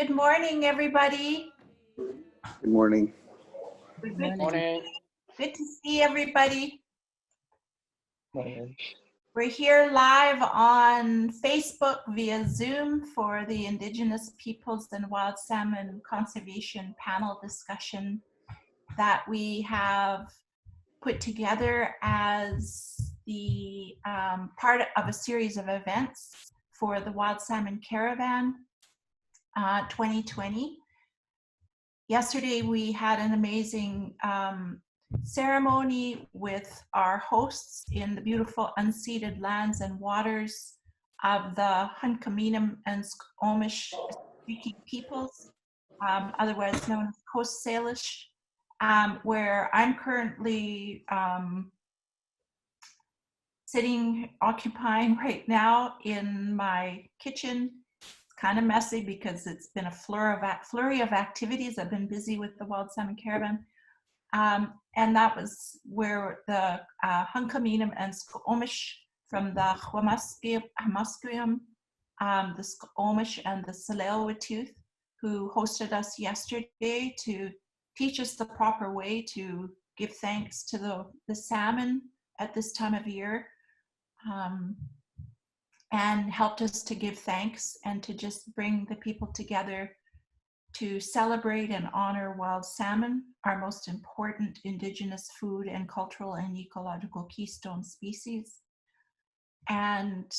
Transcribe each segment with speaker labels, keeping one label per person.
Speaker 1: Good morning, everybody.
Speaker 2: Good morning.
Speaker 1: Good
Speaker 3: Morning.
Speaker 1: to see everybody.
Speaker 3: Morning.
Speaker 1: We're here live on Facebook via Zoom for the Indigenous Peoples and Wild Salmon Conservation panel discussion that we have put together as the part of a series of events for the Wild Salmon Caravan 2020. Yesterday, we had an amazing ceremony with our hosts in the beautiful unceded lands and waters of the Tsilhqot'in and Squamish speaking peoples, otherwise known as Coast Salish, where I'm currently occupying right now in my kitchen. Kind of messy because it's been a flurry of activities. I've been busy with the Wild Salmon Caravan. And that was where the Tsilhqot'in and Squamish from the Hamusquiam, the Squamish and the Tsilhqot'in, who hosted us yesterday to teach us the proper way to give thanks to the salmon at this time of year. And helped us to give thanks and to just bring the people together to celebrate and honor wild salmon, our most important Indigenous food and cultural and ecological keystone species. And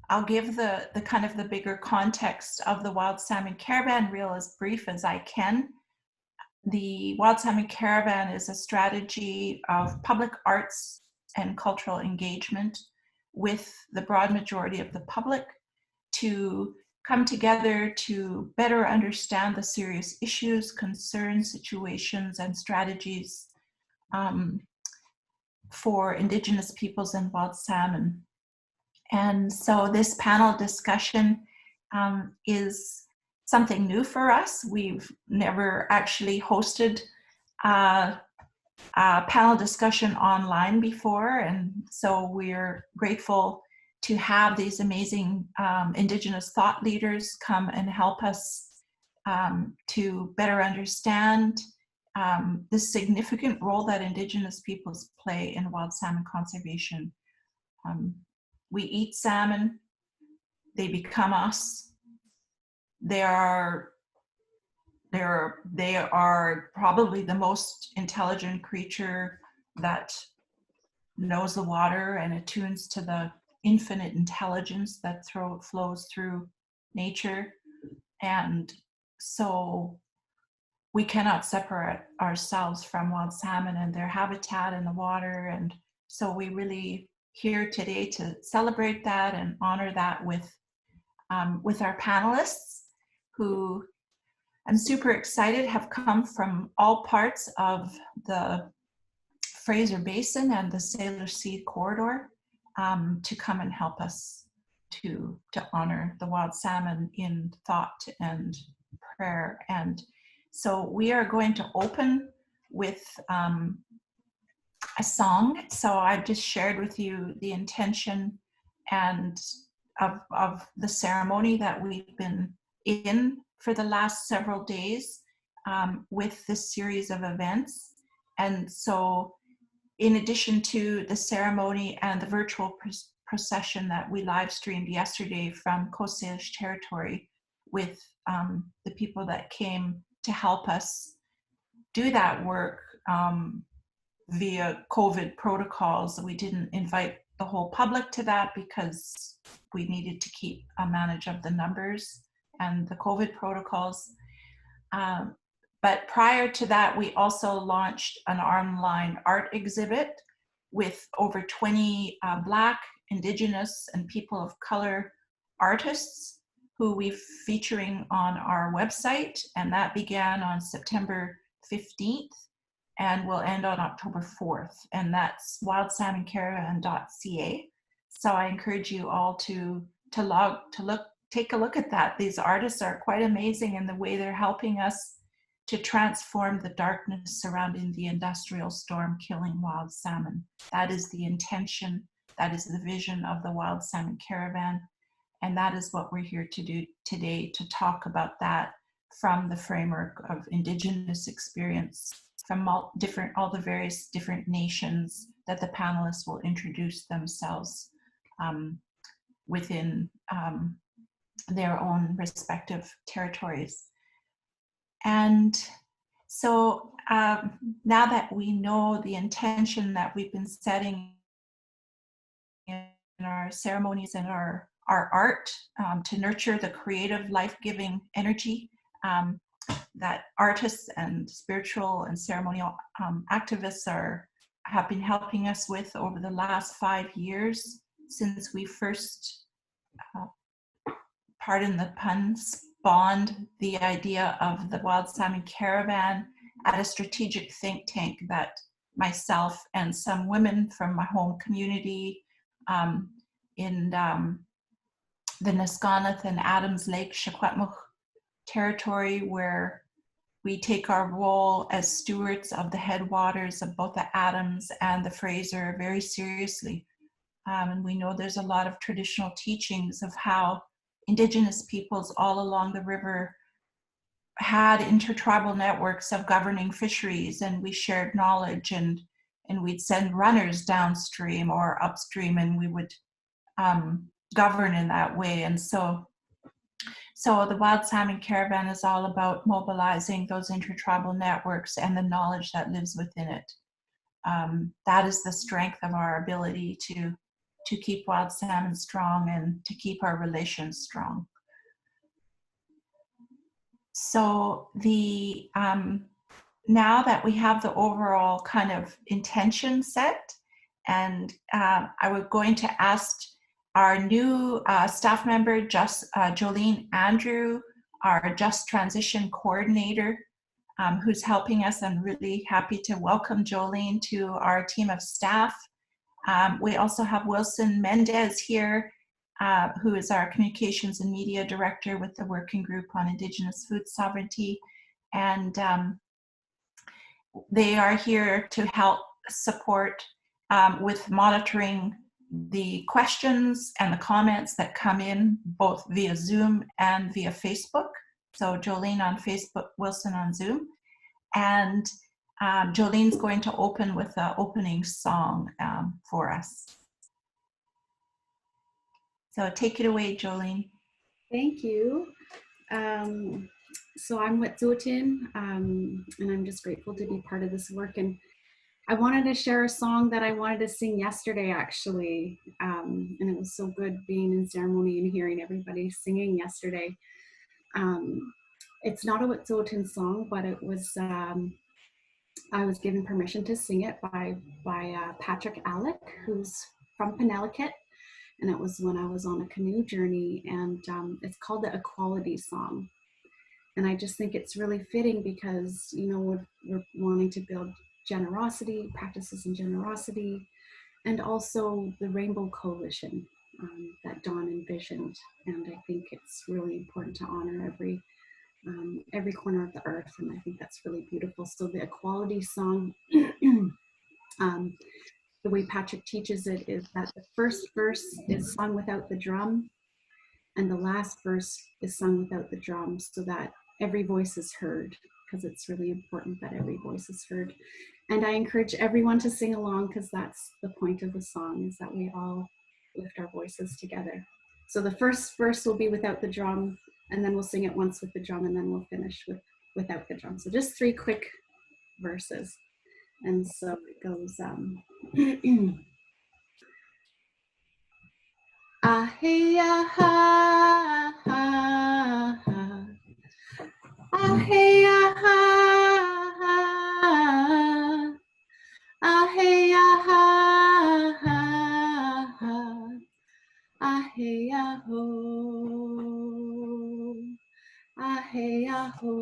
Speaker 1: I'll give the kind of the bigger context of the Wild Salmon Caravan real as brief as I can. The Wild Salmon Caravan is a strategy of public arts and cultural engagement with the broad majority of the public to come together to better understand the serious issues, concerns, situations, and strategies for Indigenous peoples and wild salmon. And so this panel discussion is something new for us. We've never actually hosted a panel discussion online before, and so we're grateful to have these amazing Indigenous thought leaders come and help us to better understand the significant role that Indigenous peoples play in wild salmon conservation. We eat salmon, they become us. They are probably the most intelligent creature that knows the water and attunes to the infinite intelligence that flows through nature. And so we cannot separate ourselves from wild salmon and their habitat in the water. And so we really here today to celebrate that and honor that with our panelists, who I'm super excited have come from all parts of the Fraser Basin and the Salish Sea corridor to come and help us to honor the wild salmon in thought and prayer. And so we are going to open with a song. So I've just shared with you the intention and of the ceremony that we've been in for the last several days with this series of events. And so in addition to the ceremony and the virtual procession that we live streamed yesterday from Coast Salish territory with the people that came to help us do that work via COVID protocols, we didn't invite the whole public to that because we needed to keep a manage of the numbers and the COVID protocols. But prior to that, we also launched an online art exhibit with over 20 Black, Indigenous, and people of color artists who we're featuring on our website. And that began on September 15th and will end on October 4th. And that's wildsalmoncaravan.ca. So I encourage you all to take a look at that. These artists are quite amazing in the way they're helping us to transform the darkness surrounding the industrial storm killing wild salmon. That is the intention, that is the vision of the Wild Salmon Caravan. And that is what we're here to do today, to talk about that from the framework of Indigenous experience from all the various different nations that the panelists will introduce themselves within their own respective territories. And so now that we know the intention that we've been setting in our ceremonies and our art to nurture the creative, life-giving energy that artists and spiritual and ceremonial activists have been helping us with over the last 5 years since we first, pardon the pun, spawned the idea of the Wild Salmon Caravan at a strategic think tank that myself and some women from my home community in the Niskanen and Adams Lake, Secwepemc territory, where we take our role as stewards of the headwaters of both the Adams and the Fraser very seriously. And we know there's a lot of traditional teachings of how Indigenous peoples all along the river had intertribal networks of governing fisheries, and we shared knowledge, and we'd send runners downstream or upstream, and we would govern in that way. And so the Wild Salmon Caravan is all about mobilizing those intertribal networks and the knowledge that lives within it. That is the strength of our ability to keep wild salmon strong and to keep our relations strong. So now that we have the overall kind of intention set, and I was going to ask our new staff member, Jolene Andrew, our Just Transition Coordinator, who's helping us. I'm really happy to welcome Jolene to our team of staff. We also have Wilson Mendez here, who is our Communications and Media Director with the Working Group on Indigenous Food Sovereignty. And they are here to help support with monitoring the questions and the comments that come in both via Zoom and via Facebook. So Jolene on Facebook, Wilson on Zoom. And Jolene's going to open with an opening song for us. So take it away, Jolene.
Speaker 4: Thank you. So I'm with Tsilhqot'in, and I'm just grateful to be part of this work. And I wanted to share a song that I wanted to sing yesterday, actually. And it was so good being in ceremony and hearing everybody singing yesterday. It's not a Tsilhqot'in song, but it was, I was given permission to sing it by Patrick Alec, who's from Penelakut. And it was when I was on a canoe journey, and it's called the Equality Song. And I just think it's really fitting because, you know, we're wanting to build generosity, practices in generosity, and also the Rainbow Coalition that Dawn envisioned. And I think it's really important to honor every corner of the earth, and I think that's really beautiful. So the Equality Song, the way Patrick teaches it is that the first verse is sung without the drum, and the last verse is sung without the drum, so that every voice is heard, because it's really important that every voice is heard. And I encourage everyone to sing along, because that's the point of the song, is that we all lift our voices together. So the first verse will be without the drum, and then we'll sing it once with the drum, and then we'll finish without the drum. So just 3 quick verses. And so it goes, ah-hey, ah-ha, ah-ha, ah-hey, ah-ha, ah-hey, ah-ha, ah-hey, ah-ho, ah-hey, ah-ho.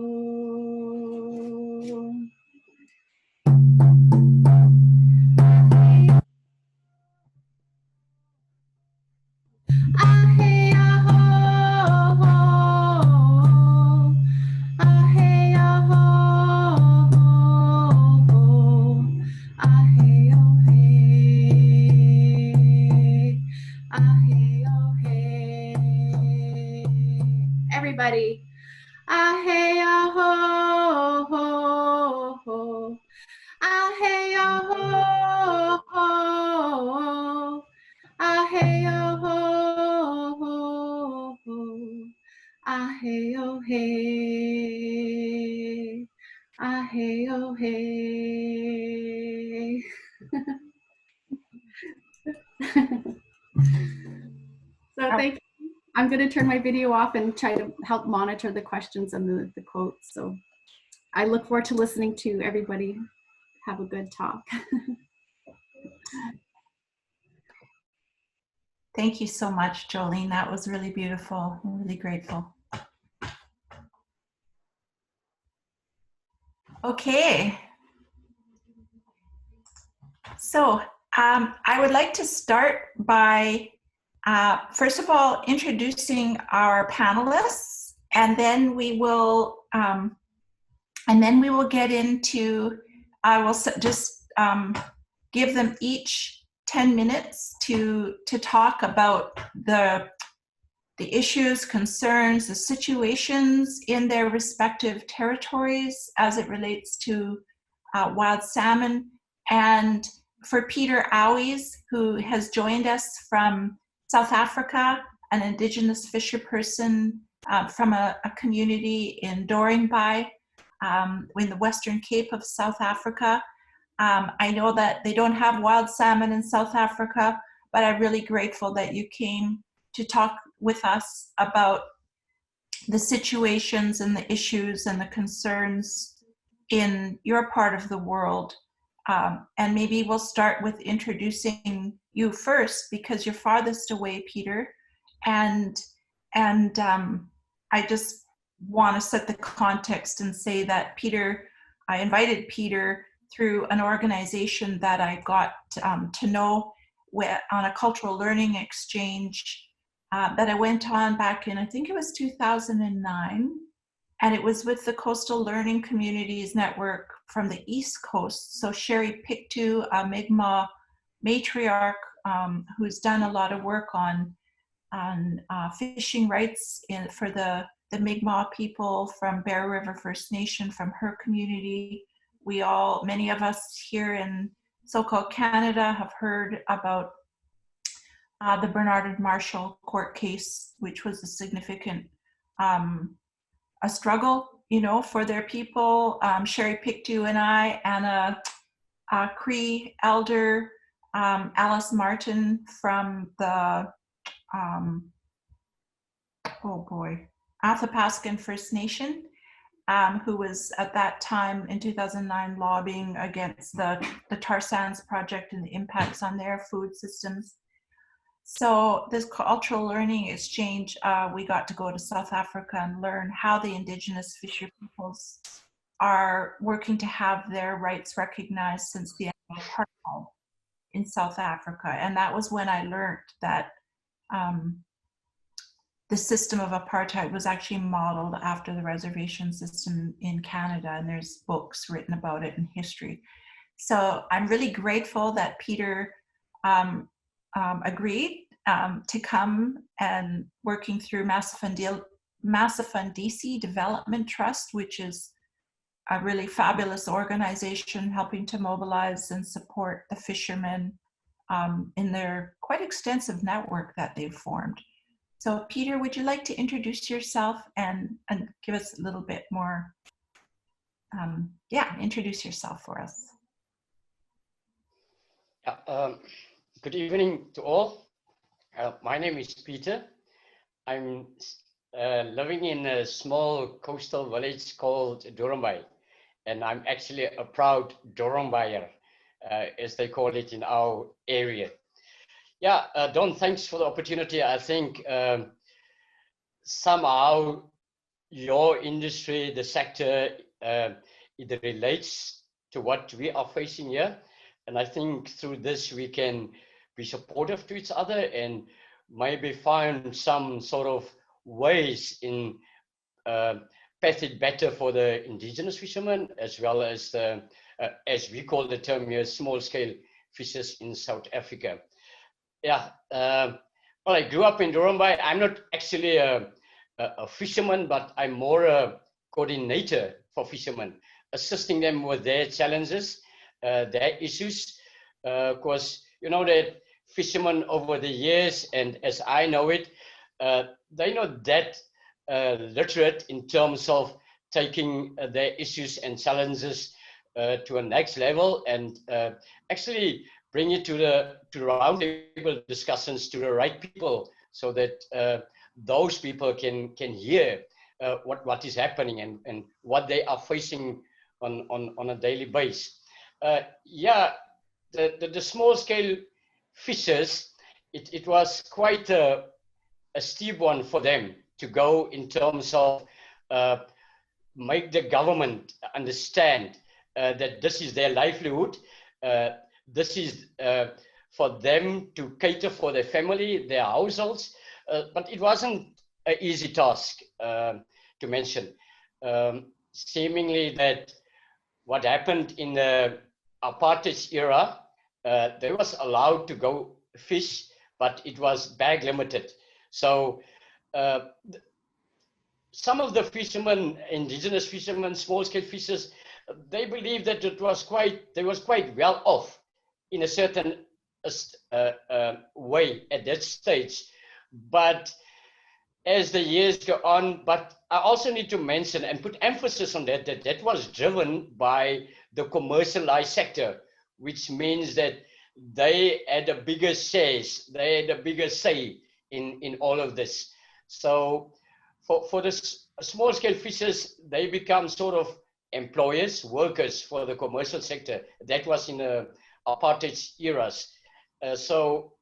Speaker 4: Ah-hey, ah-ho, ah-hey, ah-ho. Ah, hey, oh, hey. So
Speaker 1: Oh,
Speaker 4: thank you. I'm going to turn my video off and try to help monitor the questions and the quotes. So I look forward to listening to everybody have a good talk.
Speaker 1: thank you so much, Jolene. That was really beautiful. I'm really grateful. Okay. So I would like to start by, first of all, introducing our panelists, and then we will get into. I will just give them each 10 minutes to talk about the issues, concerns, the situations in their respective territories as it relates to wild salmon. And for Peter Owies, who has joined us from South Africa, an Indigenous fisher person from a community in Doringbaai in the Western Cape of South Africa. I know that they don't have wild salmon in South Africa, but I'm really grateful that you came to talk with us about the situations and the issues and the concerns in your part of the world. And maybe we'll start with introducing you first because you're farthest away, Peter. And I just want to set the context and say that I invited Peter through an organization that I got to know on a cultural learning exchange that I went on back in, I think it was 2009. And it was with the Coastal Learning Communities Network from the East Coast. So Sherry Pictou, a Mi'kmaq matriarch who's done a lot of work on fishing rights for the Mi'kmaq people from Bear River First Nation, from her community. Many of us here in so-called Canada have heard about the Bernard and Marshall court case, which was a significant a struggle, for their people. Sherry Pictou and I, and a Cree elder, Alice Martin from the Athabascan First Nation, who was at that time in 2009 lobbying against the tar sands project and the impacts on their food systems. So this cultural learning exchange, we got to go to South Africa and learn how the Indigenous fisher peoples are working to have their rights recognized since the end of apartheid in South Africa. And that was when I learned that the system of apartheid was actually modeled after the reservation system in Canada, and there's books written about it in history. So I'm really grateful that Peter agreed to come and working through Massafundisi Development Trust, which is a really fabulous organization helping to mobilize and support the fishermen in their quite extensive network that they've formed. So Peter, would you like to introduce yourself and give us a little bit more, introduce yourself for us.
Speaker 5: Good evening to all. My name is Peter. I'm living in a small coastal village called Doringbaai, and I'm actually a proud Doringbaaier, as they call it in our area. Yeah, Don, thanks for the opportunity. I think somehow your industry, the sector, it relates to what we are facing here. And I think through this, we can be supportive to each other and maybe find some sort of ways in path it better for the Indigenous fishermen, as well as the, as we call the term here, small-scale fishers in South Africa. Yeah, well, I grew up in Doringbaai. I'm not actually a fisherman, but I'm more a coordinator for fishermen, assisting them with their challenges, their issues. Because you know that fishermen over the years, and as I know it, they're not that literate in terms of taking their issues and challenges to a next level, and actually bring it to the roundtable discussions to the right people, so that those people can hear what is happening and what they are facing on a daily basis. Yeah, the small scale fishers, it was quite a steep one for them to go in terms of make the government understand that this is their livelihood. This is for them to cater for their family, their households. But it wasn't an easy task to mention. Seemingly that what happened in the apartheid era, they was allowed to go fish, but it was bag limited. So some of the fishermen, indigenous fishermen, small-scale fishers, they believe that they was quite well off in a certain way at that stage. But as the years go on, but I also need to mention and put emphasis on that was driven by the commercialized sector, which means that they had a bigger shares, they had a bigger say in all of this. So for the small scale fishers, they become sort of employers, workers for the commercial sector. That was in the apartheid eras. So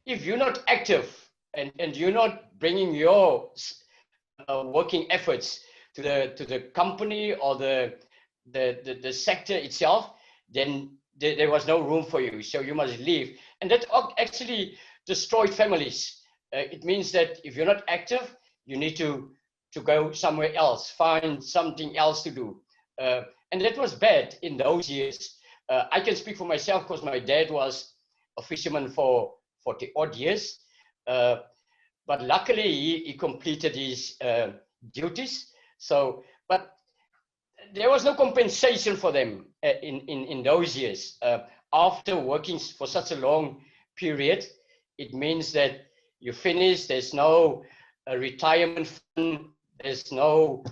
Speaker 5: if you're not active and you're not bringing your working efforts to the company or the sector itself, then there was no room for you. So you must leave. And that actually destroyed families. It means that if you're not active, you need to go somewhere else, find something else to do. And that was bad in those years. I can speak for myself because my dad was a fisherman for 40 odd years. But luckily he completed his duties. So, but there was no compensation for them in those years. After working for such a long period, it means that you finish, there's no retirement fund, there's no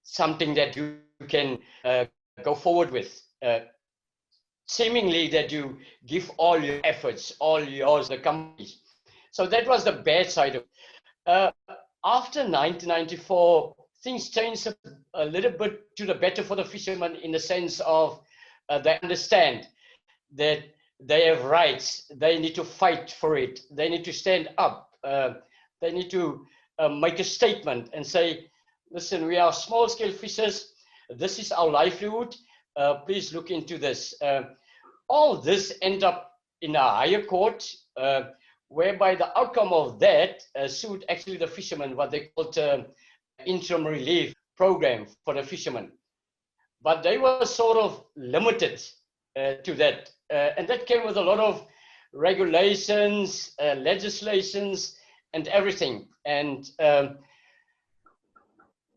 Speaker 5: something that you can go forward with. Seemingly that you give all your efforts, all yours, the companies. So that was the bad side of it. After 1994, things changed a little bit to the better for the fishermen, in the sense of they understand that they have rights, they need to fight for it, they need to stand up, they need to make a statement and say, listen, we are small scale fishers, this is our livelihood, please look into this. All this end up in a higher court, whereby the outcome of that sued actually the fishermen, what they called interim relief program for the fishermen. But they were sort of limited to that. And that came with a lot of regulations, legislations, and everything. And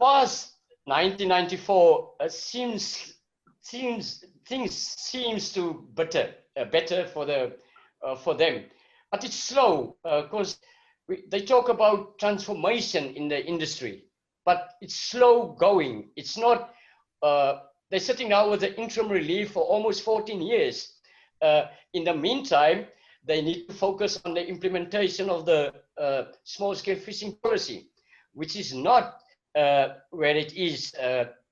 Speaker 5: past 1994, things seems to better for them. But it's slow, because they talk about transformation in the industry, but it's slow going. It's not, they're sitting now with the interim relief for almost 14 years. In the meantime, they need to focus on the implementation of the small-scale fishing policy, which is not where it is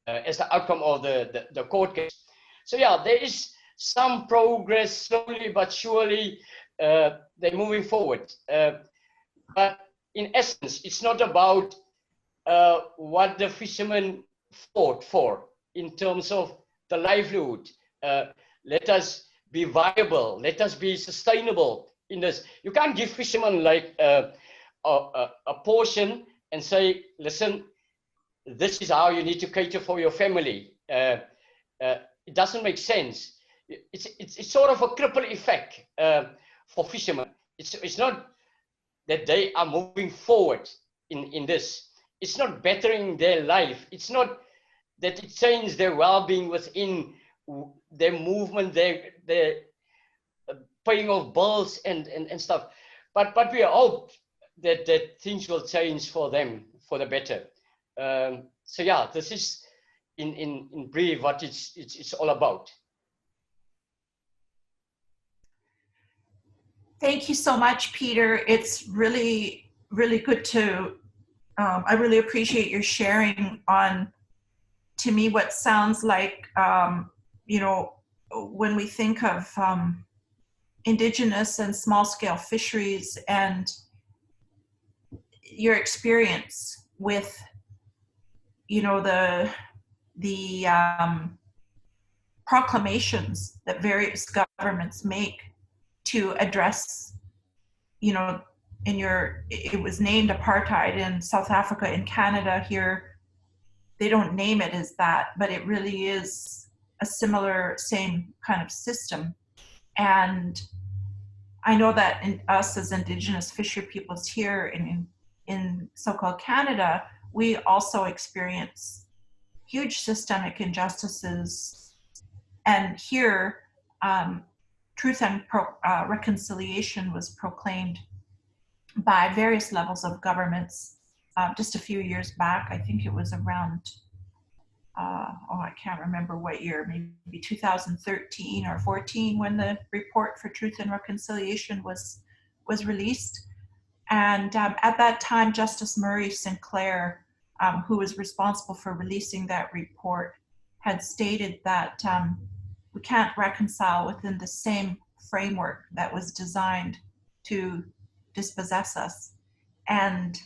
Speaker 5: as the outcome of the court case. So yeah, there is some progress, slowly but surely. They're moving forward. But in essence, it's not about what the fishermen fought for in terms of the livelihood. Let us be viable. Let us be sustainable in this. You can't give fishermen like a portion and say, listen, this is how you need to cater for your family. It doesn't make sense. It's sort of a cripple effect for fishermen. It's not that they are moving forward in this. It's not bettering their life. It's not that it changes their well-being within their movement, their paying of bills and stuff. But we hope that things will change for them for the better. So yeah, this is in brief what it's all about.
Speaker 1: Thank you so much, Peter. It's really, really good to, I really appreciate your sharing on, to me, what sounds like, you know, when we think of Indigenous and small scale fisheries and your experience with, you know, the proclamations that various governments make to address, you know, it was named apartheid in South Africa. In Canada here, they don't name it as that, but it really is a similar, same kind of system. And I know that in us as Indigenous fisher peoples here in so-called Canada, we also experience huge systemic injustices. And here, truth and reconciliation was proclaimed by various levels of governments just a few years back. I think it was around, I can't remember what year, maybe 2013 or 14 when the report for Truth and Reconciliation was released. And at that time, Justice Murray Sinclair, who was responsible for releasing that report, had stated that we can't reconcile within the same framework that was designed to dispossess us. And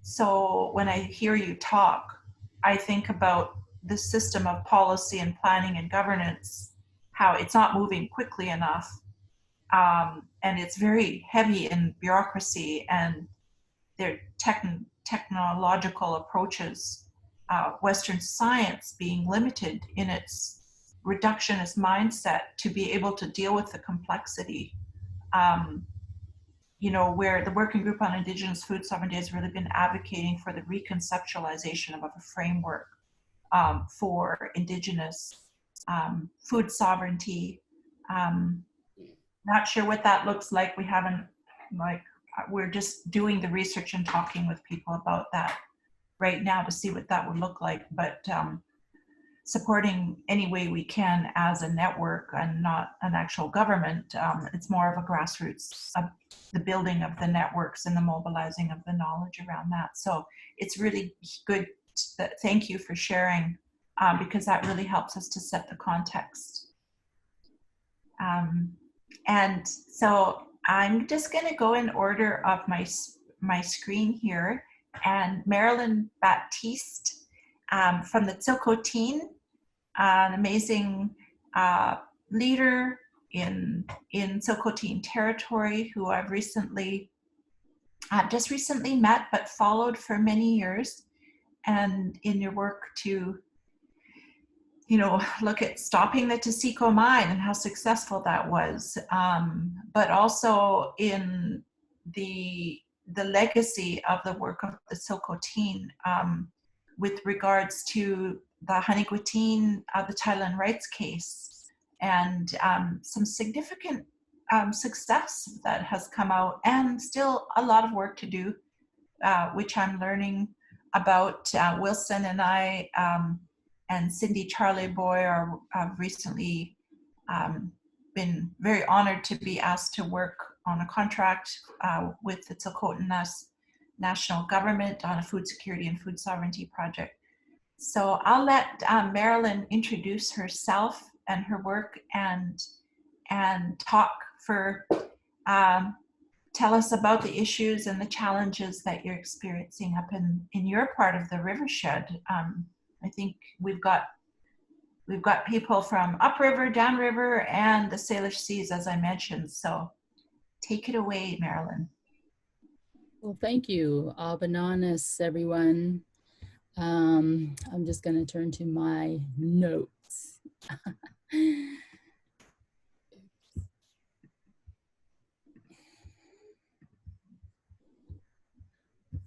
Speaker 1: so when I hear you talk, I think about the system of policy and planning and governance, how it's not moving quickly enough. And it's very heavy in bureaucracy and their technological approaches, Western science being limited in its reductionist mindset to be able to deal with the complexity. You know, where the Working Group on Indigenous Food Sovereignty has really been advocating for the reconceptualization of a framework for Indigenous food sovereignty. Not sure what that looks like. We haven't, we're just doing the research and talking with people about that right now to see what that would look like. But supporting any way we can as a network and not an actual government. It's more of a grassroots, the building of the networks and the mobilizing of the knowledge around that. So it's really good. Thank you for sharing because that really helps us to set the context. And so I'm just going to go in order of my screen here. And Marilyn Baptiste from the Tsilhqot'in, an amazing leader in Tsilhqot'in territory who I've just recently met but followed for many years, and in your work to, you know, look at stopping the Taseko mine and how successful that was, but also in the legacy of the work of the Tsilhqot'in with regards to the Tsilhqot'in, the Thailand rights case, and some significant success that has come out, and still a lot of work to do, which I'm learning about. Wilson and I and Cindy Charlie Boy have recently been very honored to be asked to work on a contract with the Tsilhqot'in national government on a food security and food sovereignty project. So I'll let Marilyn introduce herself and her work and talk for, tell us about the issues and the challenges that you're experiencing up in your part of the rivershed. I think we've got people from upriver, downriver, and the Salish Seas, as I mentioned. So take it away, Marilyn.
Speaker 6: Well, thank you. Abananis, everyone. I'm just going to turn to my notes.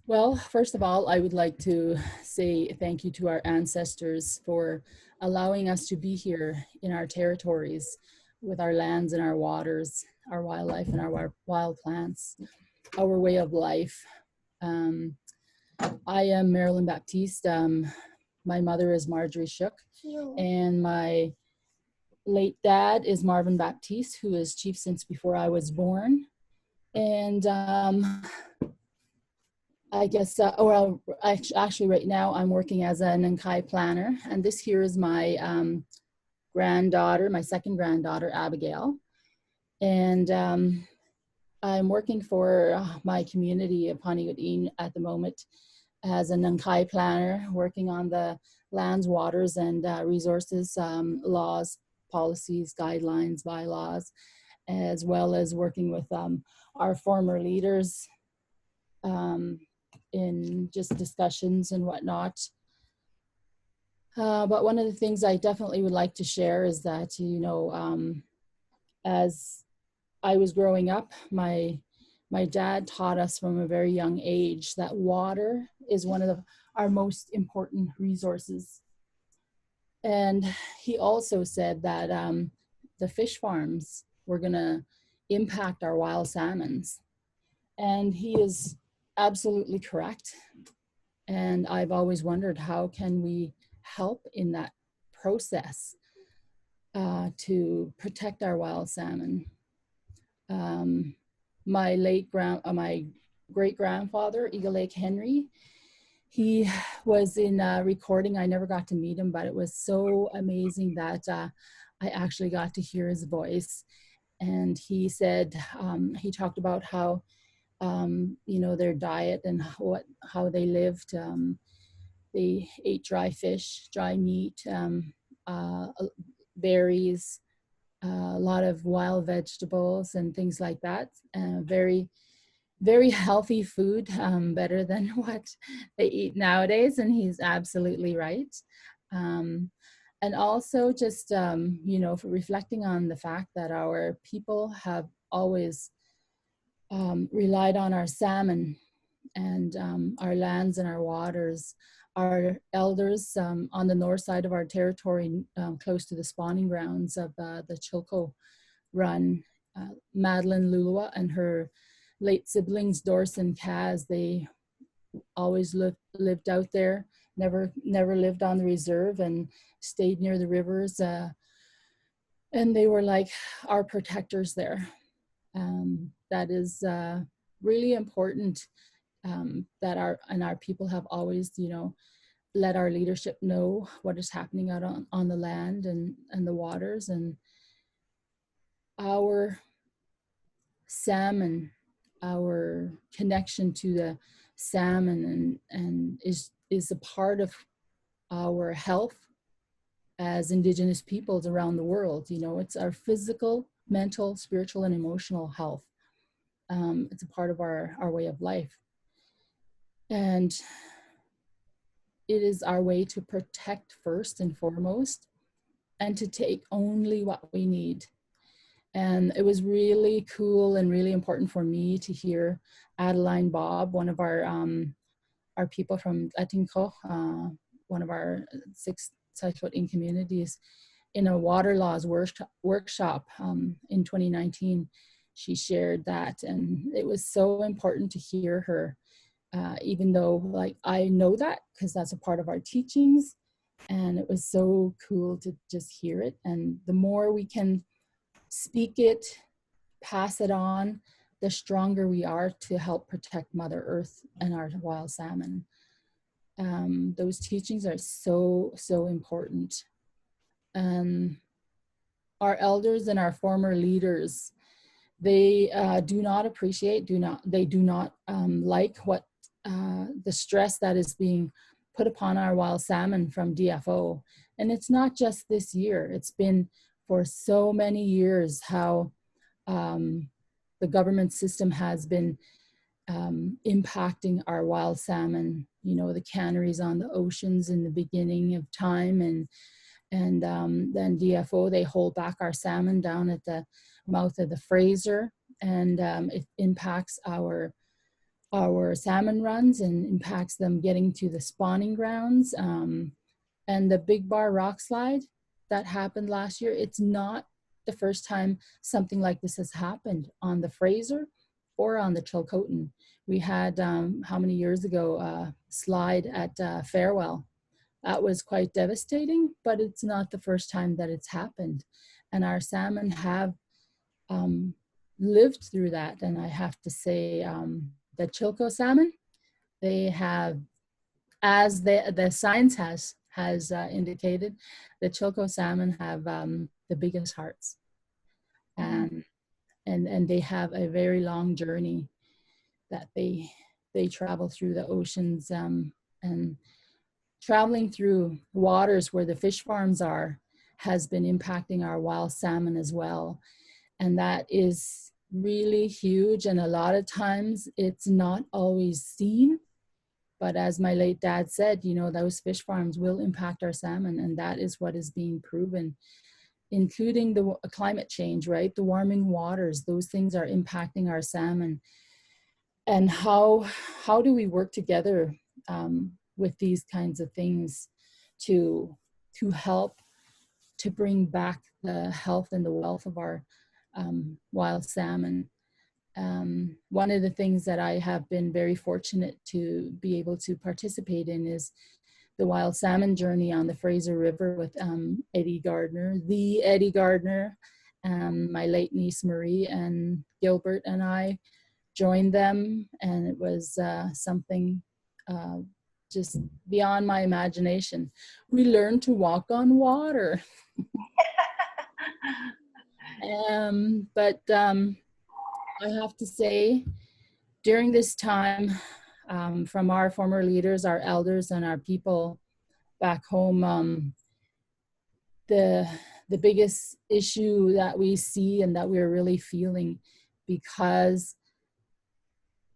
Speaker 6: Well, first of all, I would like to say thank you to our ancestors for allowing us to be here in our territories with our lands and our waters, our wildlife and our wild plants, our way of life. I am Marilyn Baptiste. My mother is Marjorie Shook, and my late dad is Marvin Baptiste, who is chief since before I was born. And I guess, actually right now I'm working as an Nankai planner, and this here is my granddaughter, my second granddaughter, Abigail. And I'm working for my community of Tsilhqot'in at the moment as a Nankai planner, working on the lands, waters, and resources, laws, policies, guidelines, bylaws, as well as working with our former leaders in just discussions and whatnot. But one of the things I definitely would like to share is that, you know, as I was growing up, my dad taught us from a very young age that water is one of our most important resources. And he also said that the fish farms were gonna impact our wild salmons. And he is absolutely correct. And I've always wondered, how can we help in that process to protect our wild salmon? My great grandfather, Eagle Lake Henry, he was in a recording. I never got to meet him, but it was so amazing that I actually got to hear his voice. And he said, he talked about how, you know, their diet and how they lived. They ate dry fish, dry meat, berries, a lot of wild vegetables and things like that. Very, very healthy food, better than what they eat nowadays. And he's absolutely right. And also just, you know, for reflecting on the fact that our people have always relied on our salmon and our lands and our waters. Our elders on the north side of our territory, close to the spawning grounds of the Tsilhqot'in run, Madeline Lulua and her late siblings, Doris and Kaz, they always lived out there, never lived on the reserve and stayed near the rivers. And they were like our protectors there. That is really important. That our people have always, you know, let our leadership know what is happening out on the land and the waters. And our salmon, our connection to the salmon and is a part of our health as Indigenous peoples around the world. You know, it's our physical, mental, spiritual, and emotional health. It's a part of our way of life. And it is our way to protect first and foremost, and to take only what we need. And it was really cool and really important for me to hear Darrell Bob, one of our people from Tsilhqot'in, one of our 6 Tsilhqot'in communities, in a water laws workshop in 2019. She shared that, and it was so important to hear her. Even though, like, I know that because that's a part of our teachings, and it was so cool to just hear it. And the more we can speak it, pass it on, the stronger we are to help protect Mother Earth and our wild salmon. Those teachings are so, so important. Our elders and our former leaders, they do not appreciate, they do not like what the stress that is being put upon our wild salmon from DFO. And it's not just this year, it's been for so many years how the government system has been impacting our wild salmon. You know, the canneries on the oceans in the beginning of time, and then DFO, they hold back our salmon down at the mouth of the Fraser, and it impacts our salmon runs and impacts them getting to the spawning grounds. And the Big Bar rock slide that happened last year, it's not the first time something like this has happened on the Fraser or on the Tsilhqot'in. We had, how many years ago, a slide at Farewell. That was quite devastating, but it's not the first time that it's happened. And our salmon have lived through that. And I have to say, the Tsilhqot'in salmon, they have, as the science has indicated, the Tsilhqot'in salmon have the biggest hearts. And they have a very long journey that they travel through the oceans, and traveling through waters where the fish farms are has been impacting our wild salmon as well. And that is really huge. And a lot of times it's not always seen, but as my late dad said, you know, those fish farms will impact our salmon, and that is what is being proven, including the climate change, right? The warming waters, those things are impacting our salmon. And how do we work together with these kinds of things to help to bring back the health and the wealth of our wild salmon? One of the things that I have been very fortunate to be able to participate in is the wild salmon journey on the Fraser River with Eddie Gardner, my late niece Marie and Gilbert and I joined them, and it was something just beyond my imagination. We learned to walk on water. But I have to say, during this time, from our former leaders, our elders, and our people back home, the biggest issue that we see and that we're really feeling, because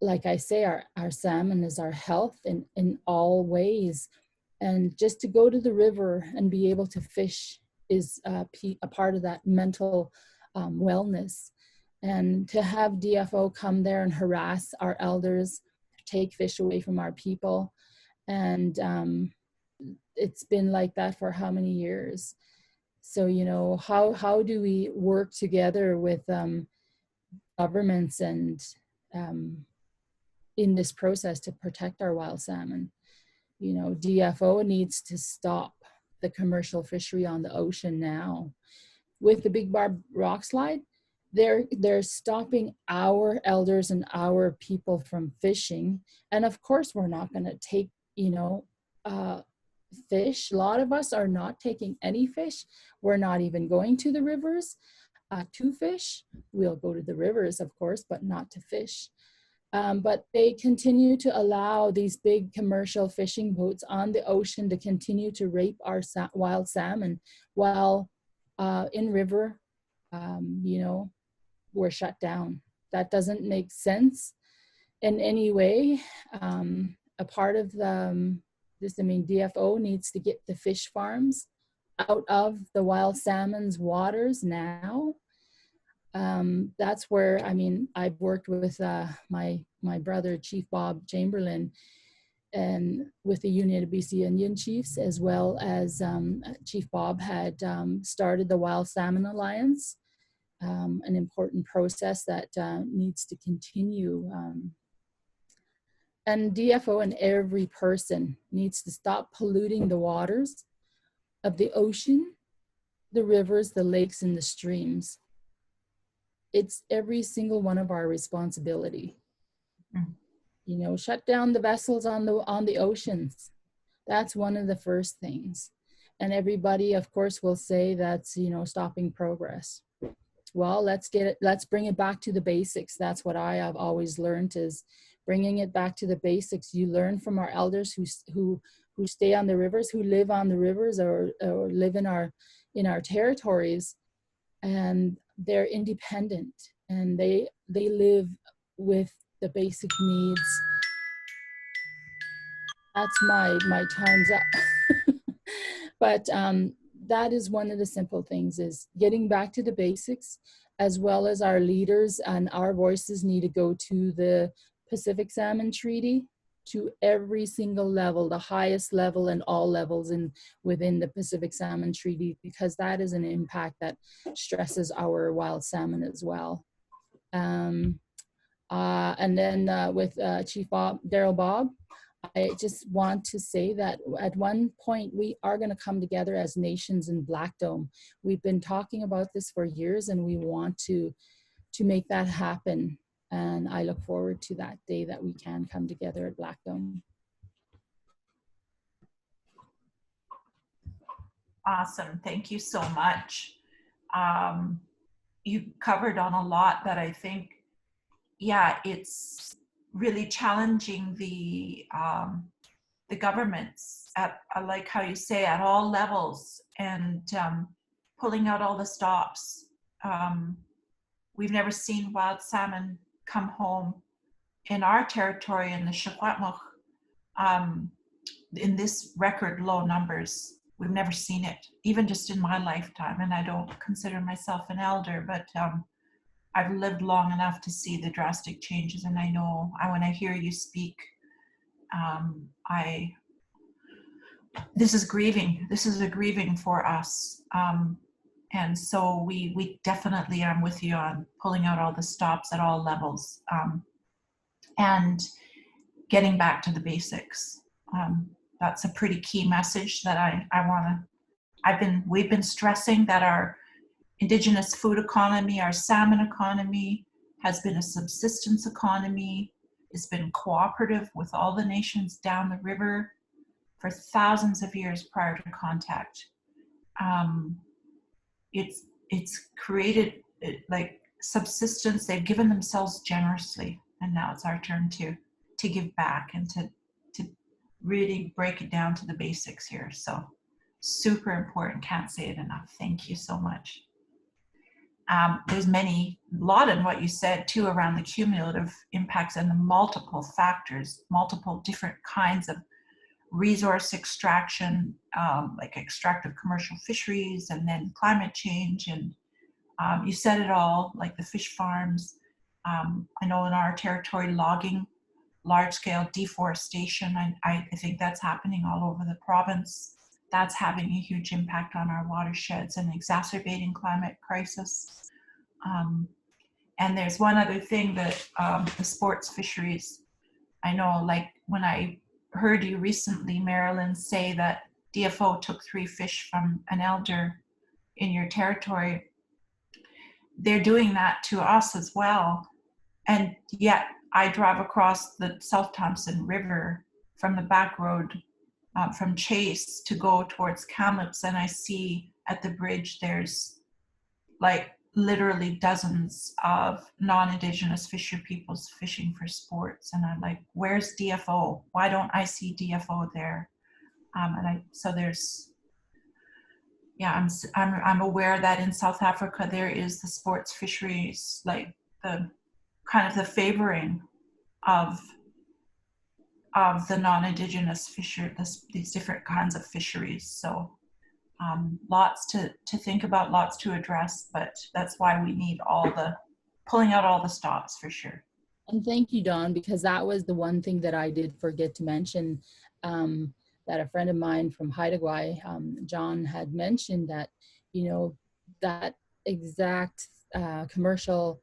Speaker 6: like I say, our salmon is our health in all ways. And just to go to the river and be able to fish is a part of that mental wellness. And to have DFO come there and harass our elders, take fish away from our people. And it's been like that for how many years? So, you know, how do we work together with governments and in this process to protect our wild salmon? You know, DFO needs to stop the commercial fishery on the ocean now. With the Big Barb rock slide, they're stopping our elders and our people from fishing. And of course, we're not going to take, you know, fish. A lot of us are not taking any fish. We're not even going to the rivers to fish. We'll go to the rivers, of course, but not to fish. But they continue to allow these big commercial fishing boats on the ocean to continue to rape our wild salmon while in river, you know, we're shut down. That doesn't make sense in any way. A part of this, I mean, DFO needs to get the fish farms out of the wild salmon's waters now. That's where, I mean, I've worked with my brother, Chief Bob Chamberlain, and with the Union of BC Indian Chiefs, as well as Chief Bob had started the Wild Salmon Alliance, an important process that needs to continue. And DFO and every person needs to stop polluting the waters of the ocean, the rivers, the lakes, and the streams. It's every single one of our responsibility. You know, shut down the vessels on the oceans. That's one of the first things. And everybody, of course, will say that's, you know, stopping progress. Well, let's bring it back to the basics. That's what I have always learned, is bringing it back to the basics. You learn from our elders who stay on the rivers, who live on the rivers, or live in our territories, and they're independent, and they live with the basic needs. That's my time's up. But that is one of the simple things, is getting back to the basics, as well as our leaders and our voices need to go to the Pacific Salmon Treaty, to every single level, the highest level and all levels within the Pacific Salmon Treaty, because that is an impact that stresses our wild salmon as well. And then with Chief Darrell Bob, I just want to say that at one point we are going to come together as nations in Black Dome. We've been talking about this for years, and we want to make that happen. And I look forward to that day that we can come together at Black Dome.
Speaker 1: Awesome. Thank you so much. You covered on a lot that I think, yeah, it's really challenging the governments at, I like how you say, at all levels, and pulling out all the stops. We've never seen wild salmon come home in our territory in the Secwepemc in this record low numbers. We've never seen it, even just in my lifetime. And I don't consider myself an elder, but I've lived long enough to see the drastic changes. And I know when I hear you speak, this is grieving. This is a grieving for us. And so we definitely, I'm with you on pulling out all the stops at all levels and getting back to the basics. That's a pretty key message that we've been stressing that our Indigenous food economy, our salmon economy has been a subsistence economy. It's been cooperative with all the nations down the river for thousands of years prior to contact. It's created like subsistence. They've given themselves generously, and now it's our turn to give back and to really break it down to the basics here. So super important. Can't say it enough. Thank you so much. There's a lot in what you said too around the cumulative impacts and the multiple factors, multiple different kinds of resource extraction, like extractive commercial fisheries, and then climate change. And you said it all, like the fish farms. I know in our territory, logging, large-scale deforestation, I think that's happening all over the province. That's having a huge impact on our watersheds and exacerbating climate crisis. And there's one other thing that the sports fisheries, I know, like when I heard you recently, Marilyn, say that DFO took 3 fish from an elder in your territory, they're doing that to us as well. And yet I drive across the South Thompson River from the back road from Chase to go towards Kamloops, and I see at the bridge there's like literally dozens of non-Indigenous fisher peoples fishing for sports, and I'm like, where's DFO? Why don't I see DFO there? So there's, yeah, I'm aware that in South Africa there is the sports fisheries, like the kind of the favoring of the non-Indigenous these different kinds of fisheries. So lots to think about, lots to address, but that's why we need pulling out all the stops for sure.
Speaker 6: And thank you, Dawn, because that was the one thing that I did forget to mention, that a friend of mine from Haida, John, had mentioned that, you know, that exact commercial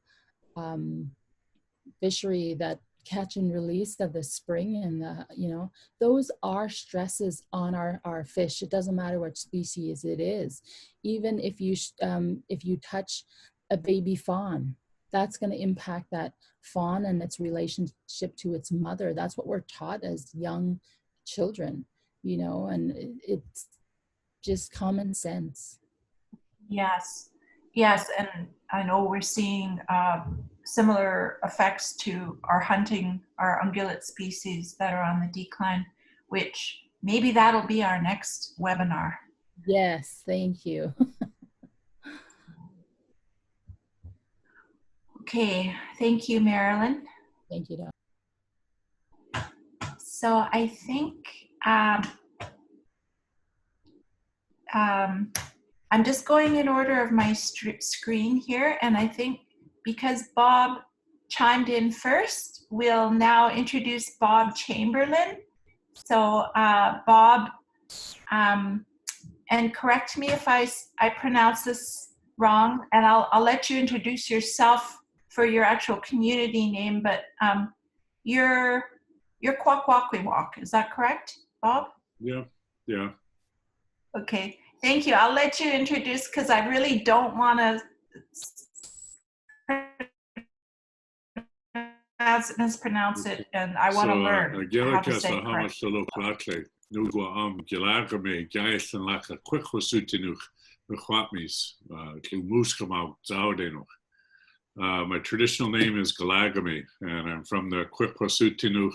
Speaker 6: fishery, that catch and release of the spring, and you know, those are stresses on our fish. It doesn't matter what species it is. Even if you touch a baby fawn, that's going to impact that fawn and its relationship to its mother. That's what we're taught as young children, you know, and it's just common sense.
Speaker 1: Yes, and I know we're seeing similar effects to our hunting, our ungulate species that are on the decline, which maybe that'll be our next webinar.
Speaker 6: Yes, thank you.
Speaker 1: Okay, thank you, Marilyn.
Speaker 6: Thank you, Dawn.
Speaker 1: So I think I'm just going in order of my screen here, and I think because Bob chimed in first, we'll now introduce Bob Chamberlain. So Bob, and correct me if I pronounce this wrong, and I'll let you introduce yourself for your actual community name, but you're Secwepemc, is that correct, Bob?
Speaker 7: Yeah, yeah.
Speaker 1: Okay, thank you. I'll let you introduce because I really don't want to mispronounce it, and I want to learn how to say it correctly.
Speaker 7: My traditional name is Galagame, and I'm from the Secwepemc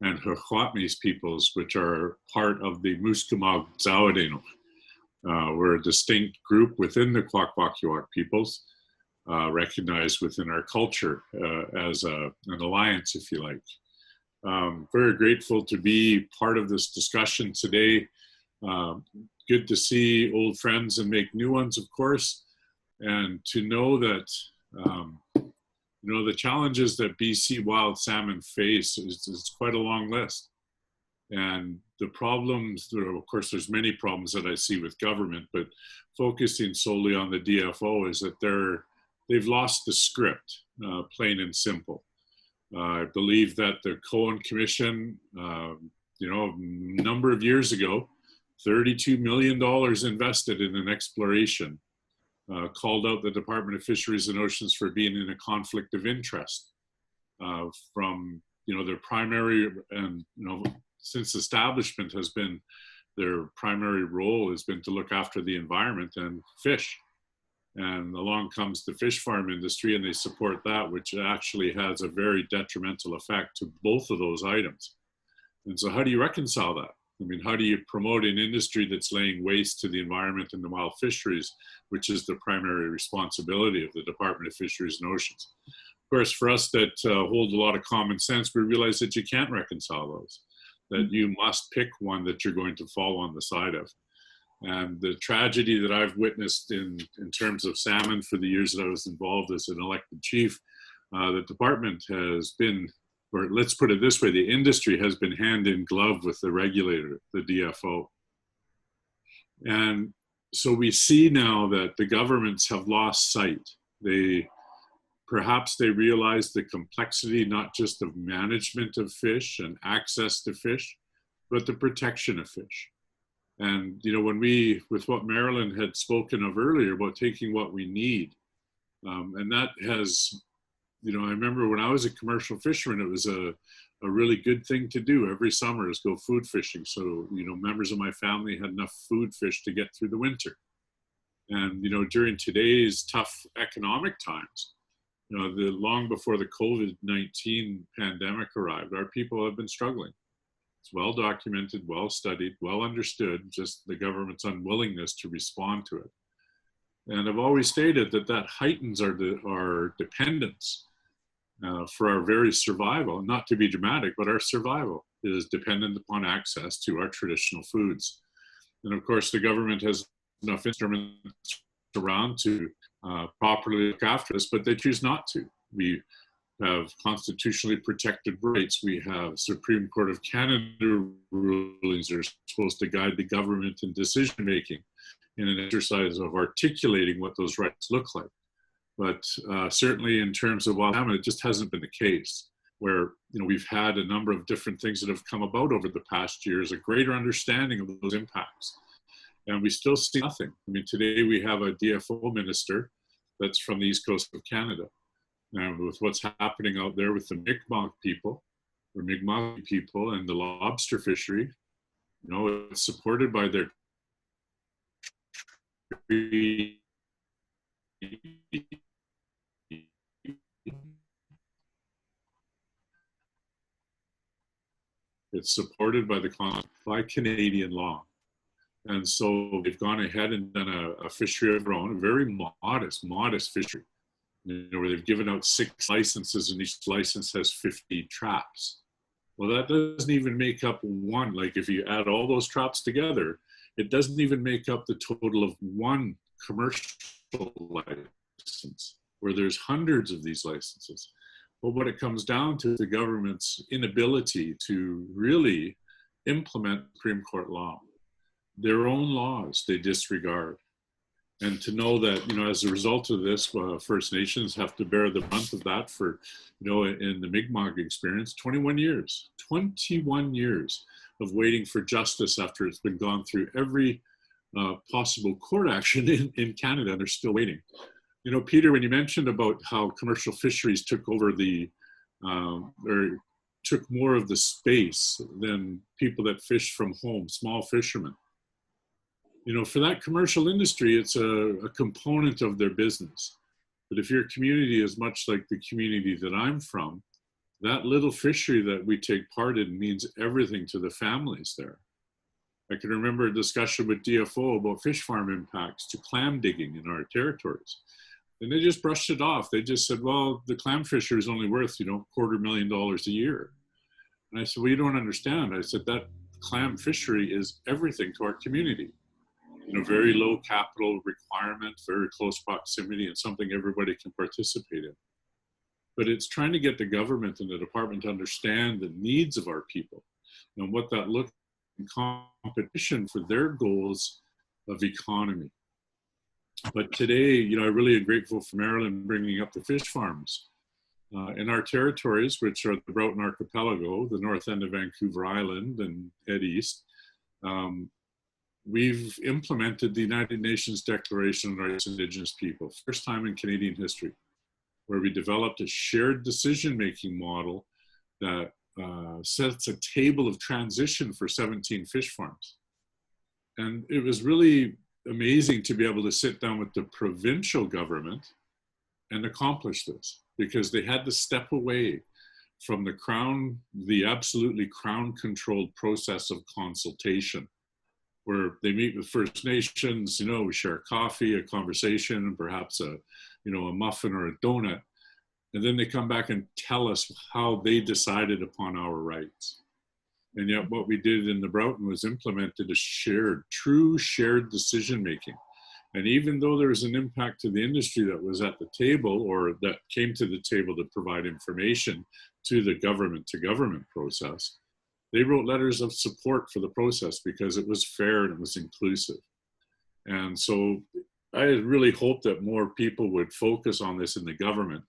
Speaker 7: and Tsilhqot'in peoples, which are part of the Muskemog Tzawadeno. We're a distinct group within the Secwepemc peoples, recognized within our culture as an alliance, if you like. Very grateful to be part of this discussion today. Good to see old friends and make new ones, of course, and to know that you know, the challenges that BC wild salmon face is quite a long list. And the problems, of course, there's many problems that I see with government, but focusing solely on the DFO is that they've lost the script, plain and simple. I believe that the Cohen Commission, you know, a number of years ago, $32 million invested in an exploration, called out the Department of Fisheries and Oceans for being in a conflict of interest from, you know, their primary, and, you know, since establishment has been, their primary role has been to look after the environment and fish. And along comes the fish farm industry and they support that, which actually has a very detrimental effect to both of those items. And so how do you reconcile that? I mean, how do you promote an industry that's laying waste to the environment and the wild fisheries, which is the primary responsibility of the Department of Fisheries and Oceans? Of course, for us that hold a lot of common sense, we realize that you can't reconcile those, that you must pick one that you're going to fall on the side of. And the tragedy that I've witnessed in terms of salmon for the years that I was involved as an elected chief, the department has been, or let's put it this way, the industry has been hand in glove with the regulator, the DFO. And so we see now that the governments have lost sight. Perhaps they realize the complexity, not just of management of fish and access to fish, but the protection of fish. And, you know, when with what Marilyn had spoken of earlier about taking what we need, and that has, you know, I remember when I was a commercial fisherman, it was a really good thing to do every summer is go food fishing. So, you know, members of my family had enough food fish to get through the winter. And, you know, during today's tough economic times, you know, long before the COVID-19 pandemic arrived, our people have been struggling. It's well documented, well studied, well understood, just the government's unwillingness to respond to it. And I've always stated that heightens our dependence for our very survival. Not to be dramatic, but our survival is dependent upon access to our traditional foods. And of course, the government has enough instruments around to properly look after us, but they choose not to. We have constitutionally protected rights. We have Supreme Court of Canada rulings that are supposed to guide the government in decision making in an exercise of articulating what those rights look like. But certainly in terms of wild salmon, it just hasn't been the case, where, you know, we've had a number of different things that have come about over the past years, a greater understanding of those impacts. And we still see nothing. I mean, today we have a DFO minister that's from the East Coast of Canada. And with what's happening out there with the Mi'kmaq people, or Mi'kmaq people, and the lobster fishery, you know, it's supported by their it's supported by Canadian law. And so they've gone ahead and done a fishery of their own, a very modest fishery, you know, where they've given out 6 licenses and each license has 50 traps. Well, that doesn't even make up one. Like if you add all those traps together, it doesn't even make up the total of one commercial license, where there's hundreds of these licenses. But what it comes down to is the government's inability to really implement Supreme Court law. Their own laws they disregard. And to know that, you know, as a result of this, First Nations have to bear the brunt of that for, you know, in the Mi'kmaq experience, 21 years of waiting for justice after it's been gone through every possible court action in Canada, and they're still waiting. You know, Peter, when you mentioned about how commercial fisheries took over or took more of the space than people that fish from home, small fishermen. You know, for that commercial industry, it's a component of their business. But if your community is much like the community that I'm from, that little fishery that we take part in means everything to the families there. I can remember a discussion with DFO about fish farm impacts to clam digging in our territories. And they just brushed it off. They just said, well, the clam fishery is only worth, you know, $250,000 a year. And I said, well, you don't understand. I said, that clam fishery is everything to our community. You know, very low capital requirement, very close proximity, and something everybody can participate in. But it's trying to get the government and the department to understand the needs of our people and what that looks like in competition for their goals of economy. But today, you know, I really am grateful for Marilyn bringing up the fish farms. In our territories, which are the Broughton Archipelago, the north end of Vancouver Island and head east, we've implemented the United Nations Declaration on Rights of Indigenous People, first time in Canadian history, where we developed a shared decision-making model that sets a table of transition for 17 fish farms. And it was really amazing to be able to sit down with the provincial government and accomplish this, because they had to step away from the Crown, the absolutely Crown-controlled process of consultation, where they meet with First Nations, you know, we share coffee, a conversation, and perhaps a, you know, a muffin or a donut. And then they come back and tell us how they decided upon our rights. And yet what we did in the Broughton was implemented a true shared decision-making. And even though there was an impact to the industry that was at the table, or that came to the table to provide information to the government-to-government process, they wrote letters of support for the process because it was fair and it was inclusive. And so I really hope that more people would focus on this in the government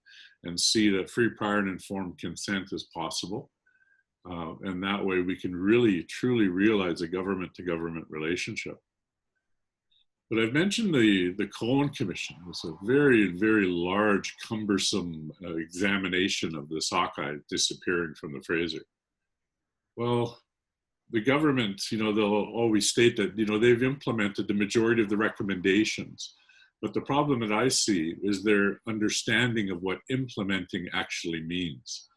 Speaker 7: and see that free, prior, and informed consent is possible. And that way we can really, truly realize a government-to-government relationship. But I've mentioned the Cohen Commission. It's a very, very large, cumbersome examination of the sockeye disappearing from the Fraser. Well, the government, you know, they'll always state that, you know, they've implemented the majority of the recommendations. But the problem that I see is their understanding of what implementing actually means.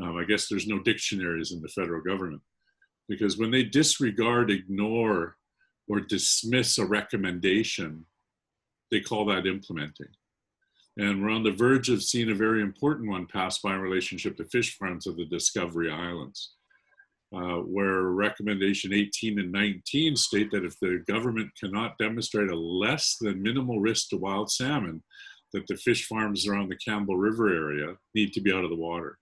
Speaker 7: I guess there's no dictionaries in the federal government, because when they disregard, ignore, or dismiss a recommendation, they call that implementing. And we're on the verge of seeing a very important one passed by in relationship to fish farms of the Discovery Islands, where recommendation 18 and 19 state that if the government cannot demonstrate a less than minimal risk to wild salmon, that the fish farms around the Campbell River area need to be out of the water.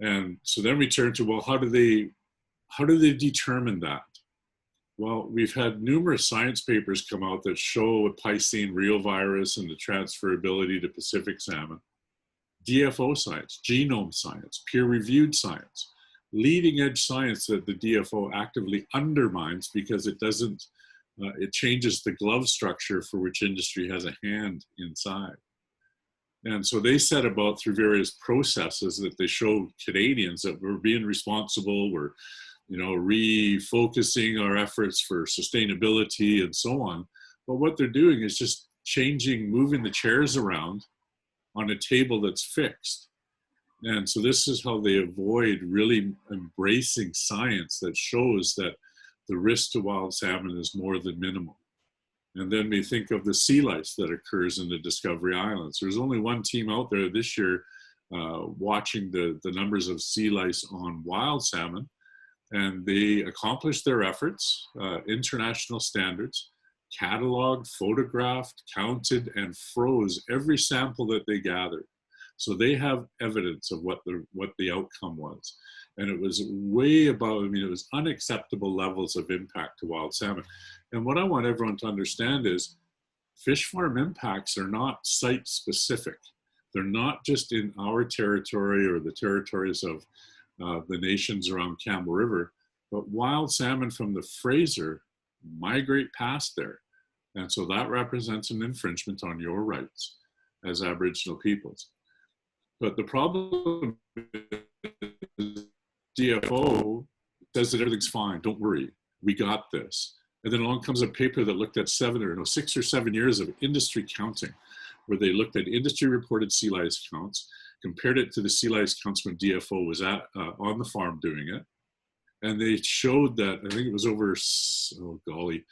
Speaker 7: And so then we turn to, well, how do they determine that? Well, we've had numerous science papers come out that show a Piscine reovirus and the transferability to Pacific salmon. DFO science, genome science, peer-reviewed science, leading-edge science that the DFO actively undermines because it doesn't, it changes the glove structure for which industry has a hand inside. And so they set about through various processes that they show Canadians that we're being responsible, we're, you know, refocusing our efforts for sustainability and so on. But what they're doing is just moving the chairs around on a table that's fixed. And so this is how they avoid really embracing science that shows that the risk to wild salmon is more than minimal. And then we think of the sea lice that occurs in the Discovery Islands. There's only one team out there this year watching the numbers of sea lice on wild salmon. And they accomplished their efforts, international standards, cataloged, photographed, counted, and froze every sample that they gathered. So they have evidence of what the outcome was. And it was way above, I mean, it was unacceptable levels of impact to wild salmon. And what I want everyone to understand is fish farm impacts are not site specific. They're not just in our territory or the territories of the nations around Campbell River, but wild salmon from the Fraser migrate past there. And so that represents an infringement on your rights as Aboriginal peoples. But the problem is DFO says that everything's fine, don't worry, we got this. And then along comes a paper that looked at 6 or 7 years of industry counting, where they looked at industry reported sea lice counts, compared it to the sea lice counts when DFO was on the farm doing it. And they showed that, I think it was over, oh golly,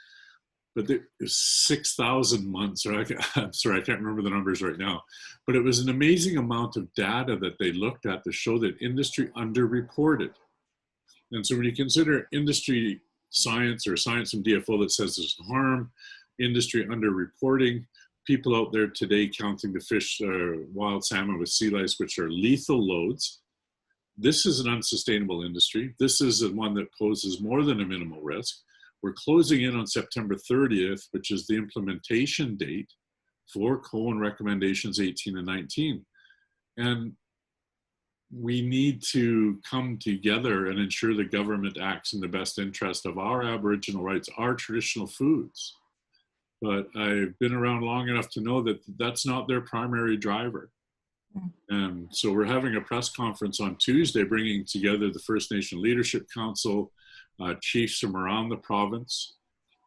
Speaker 7: but it was 6,000 months, or I'm sorry, I can't remember the numbers right now, but it was an amazing amount of data that they looked at to show that industry underreported. And so when you consider industry science or science from DFO that says there's harm, industry underreporting, people out there today counting the fish, wild salmon with sea lice, which are lethal loads. This is an unsustainable industry. This is one that poses more than a minimal risk. We're closing in on September 30th, which is the implementation date for Cohen recommendations 18 and 19. And we need to come together and ensure the government acts in the best interest of our Aboriginal rights, our traditional foods. But I've been around long enough to know that that's not their primary driver. And so we're having a press conference on Tuesday, bringing together the First Nation Leadership Council, chiefs from around the province.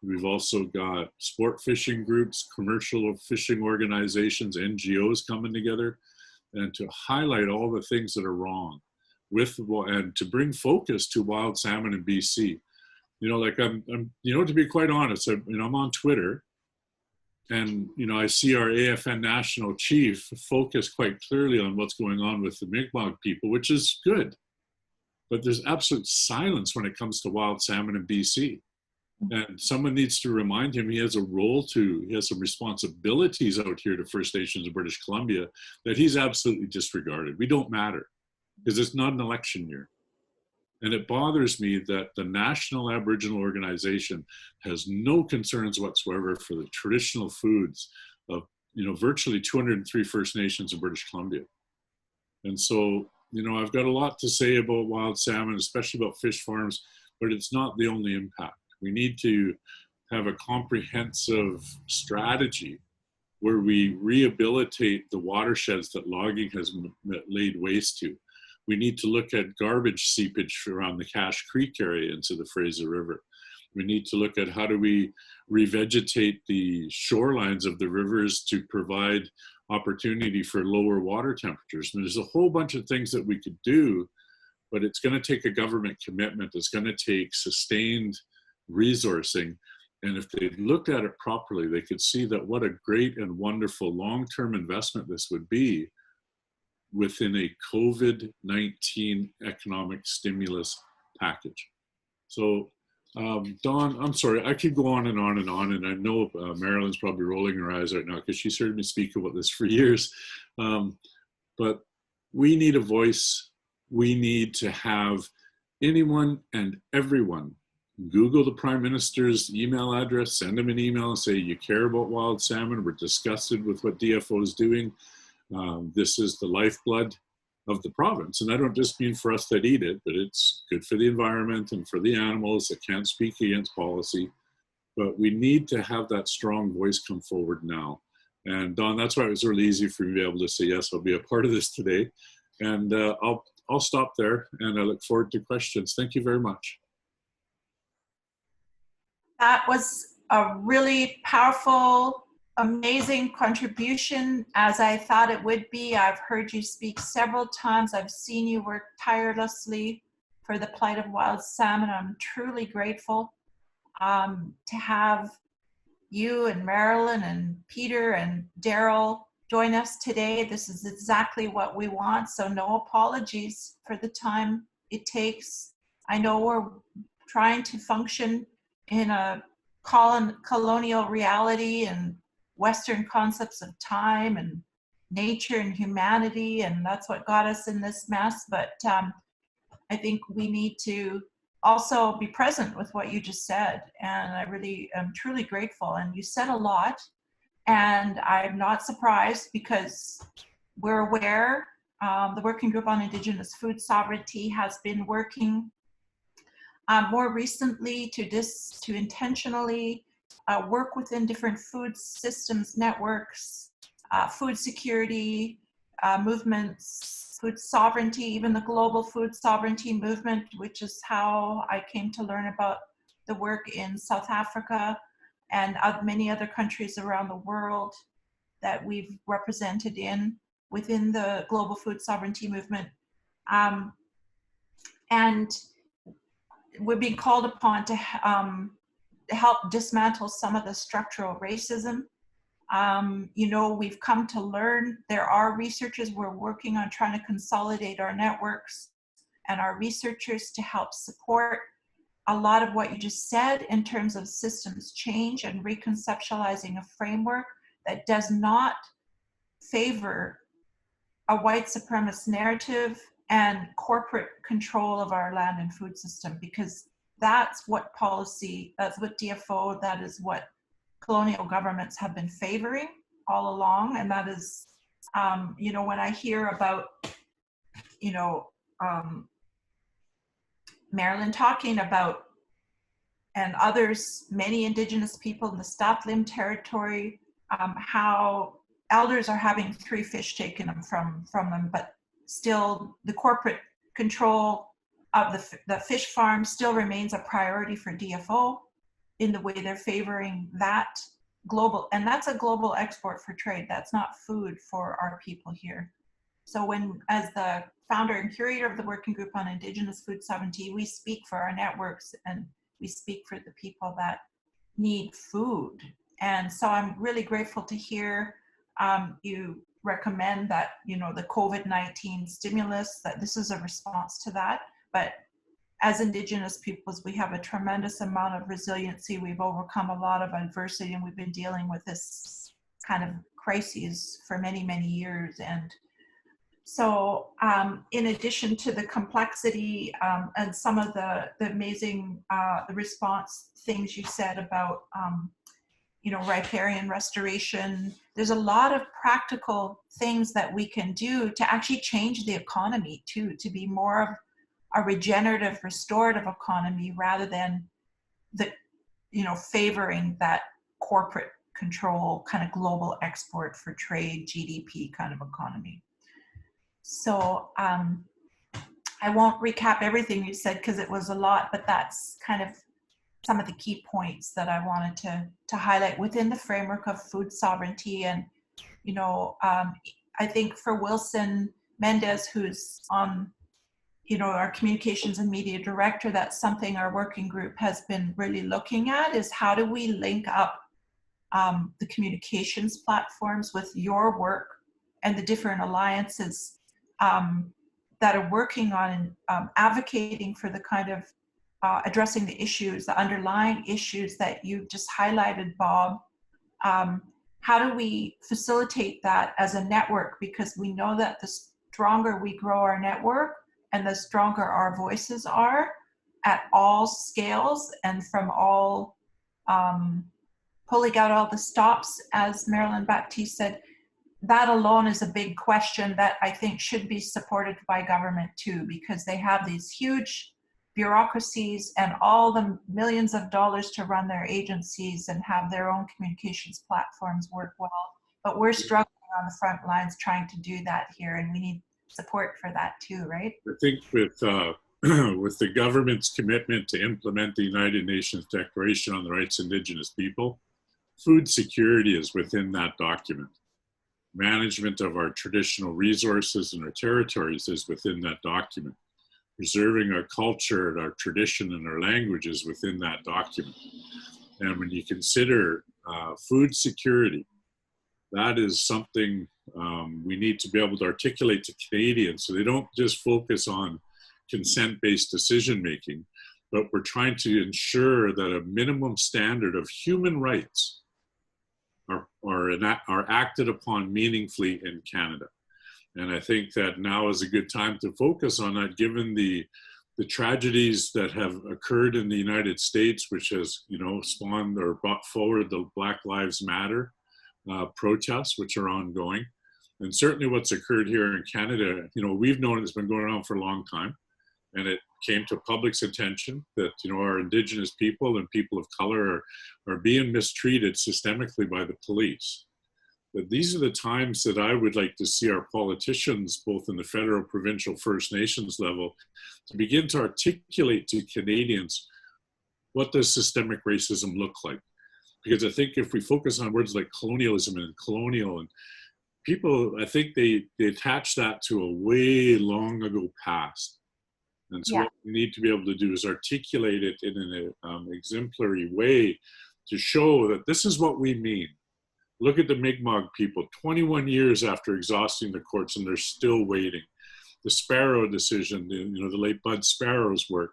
Speaker 7: We've also got sport fishing groups, commercial fishing organizations, NGOs coming together, and to highlight all the things that are wrong with, and to bring focus to wild salmon in BC. You know, like I'm to be quite honest, I'm on Twitter, and I see our AFN national chief focus quite clearly on what's going on with the Mi'kmaq people, which is good. But there's absolute silence when it comes to wild salmon in BC. And someone needs to remind him he has some responsibilities out here to First Nations of British Columbia that he's absolutely disregarded. We don't matter because it's not an election year. And it bothers me that the National Aboriginal Organization has no concerns whatsoever for the traditional foods of, virtually 203 First Nations of British Columbia. And so, I've got a lot to say about wild salmon, especially about fish farms, but it's not the only impact. We need to have a comprehensive strategy where we rehabilitate the watersheds that logging has laid waste to. We need to look at garbage seepage around the Cache Creek area into the Fraser River. We need to look at how do we revegetate the shorelines of the rivers to provide opportunity for lower water temperatures. And there's a whole bunch of things that we could do, but it's going to take a government commitment. It's going to take sustained resourcing. And if they looked at it properly, they could see that what a great and wonderful long-term investment this would be within a COVID-19 economic stimulus package. So, Dawn, I'm sorry, I could go on and on and on, and I know Marilyn's probably rolling her eyes right now because she's heard me speak about this for years. But we need a voice. We need to have anyone and everyone Google the Prime Minister's email address, send him an email and say, you care about wild salmon, we're disgusted with what DFO is doing. This is the lifeblood of the province. And I don't just mean for us that eat it, but it's good for the environment and for the animals that can't speak against policy. But we need to have that strong voice come forward now. And Dawn, that's why it was really easy for me to be able to say, yes, I'll be a part of this today. And I'll stop there, and I look forward to questions. Thank you very much.
Speaker 1: That was a really powerful, amazing contribution, as I thought it would be. I've heard you speak several times. I've seen you work tirelessly for the plight of wild salmon. I'm truly grateful to have you and Marilyn and Peter and Darrell join us today. This is exactly what we want, so no apologies for the time it takes. I know we're trying to function in a colonial reality and Western concepts of time and nature and humanity, and that's what got us in this mess. But I think we need to also be present with what you just said, and I really am truly grateful. And you said a lot, And I'm not surprised because we're aware the Working Group on Indigenous Food Sovereignty has been working more recently to intentionally work within different food systems networks, food security movements, food sovereignty, even the global food sovereignty movement, which is how I came to learn about the work in South Africa and many other countries around the world that we've represented within the global food sovereignty movement. And we're being called upon to help dismantle some of the structural racism. You know, we've come to learn there are researchers, we're working on trying to consolidate our networks and our researchers to help support a lot of what you just said in terms of systems change and reconceptualizing a framework that does not favor a white supremacist narrative and corporate control of our land and food system, because that's what policy, that's what DFO, that is what colonial governments have been favoring all along. And that is, you know, when I hear about, you know, Marilyn talking about, and others, many Indigenous people in the Staplim territory, how elders are having 3 fish taken from them, but still the corporate control of the fish farm still remains a priority for DFO in the way they're favoring that global, and that's a global export for trade. That's not food for our people here. So when, as the founder and curator of the Working Group on Indigenous Food Sovereignty, we speak for our networks and we speak for the people that need food. And so I'm really grateful to hear you recommend that, you know, the COVID-19 stimulus, that this is a response to that. But as Indigenous peoples, we have a tremendous amount of resiliency. We've overcome a lot of adversity, and we've been dealing with this kind of crises for many, many years. And so in addition to the complexity and some of the amazing the response things you said about you know, riparian restoration, there's a lot of practical things that we can do to actually change the economy too, to be more of a regenerative, restorative economy rather than the, you know, favoring that corporate control kind of global export for trade, GDP kind of economy. So I won't recap everything you said because it was a lot, but that's kind of some of the key points that I wanted to highlight within the framework of food sovereignty. And, you know, I think for Wilson Mendez, who's on, you know, our communications and media director, that's something our working group has been really looking at, is how do we link up the communications platforms with your work and the different alliances that are working on advocating for the kind of addressing the issues, the underlying issues that you just highlighted, Bob. How do we facilitate that as a network? Because we know that the stronger we grow our network and the stronger our voices are at all scales and from all, pulling out all the stops, as Marilyn Baptiste said, that alone is a big question that I think should be supported by government too, because they have these huge bureaucracies and all the millions of dollars to run their agencies and have their own communications platforms work well. But we're struggling on the front lines trying to do that here, and we need support for that too, right?
Speaker 7: I think with with the government's commitment to implement the United Nations Declaration on the Rights of Indigenous People, food security is within that document. Management of our traditional resources and our territories is within that document. Preserving our culture and our tradition and our languages within that document. And when you consider food security, that is something we need to be able to articulate to Canadians so they don't just focus on consent-based decision-making, but we're trying to ensure that a minimum standard of human rights are acted upon meaningfully in Canada. And I think that now is a good time to focus on that, given the tragedies that have occurred in the United States, which has, you know, spawned or brought forward the Black Lives Matter protests, which are ongoing. And certainly what's occurred here in Canada, we've known it's been going on for a long time. And it came to public's attention that, our Indigenous people and people of color are being mistreated systemically by the police. But these are the times that I would like to see our politicians, both in the federal, provincial, First Nations level, to begin to articulate to Canadians, what does systemic racism look like? Because I think if we focus on words like colonialism and colonial, and people, I think they attach that to a way long ago past. And so what we need to be able to do is articulate it in an exemplary way to show that this is what we mean. Look at the Mi'kmaq people, 21 years after exhausting the courts, and they're still waiting. The Sparrow decision, the late Bud Sparrow's work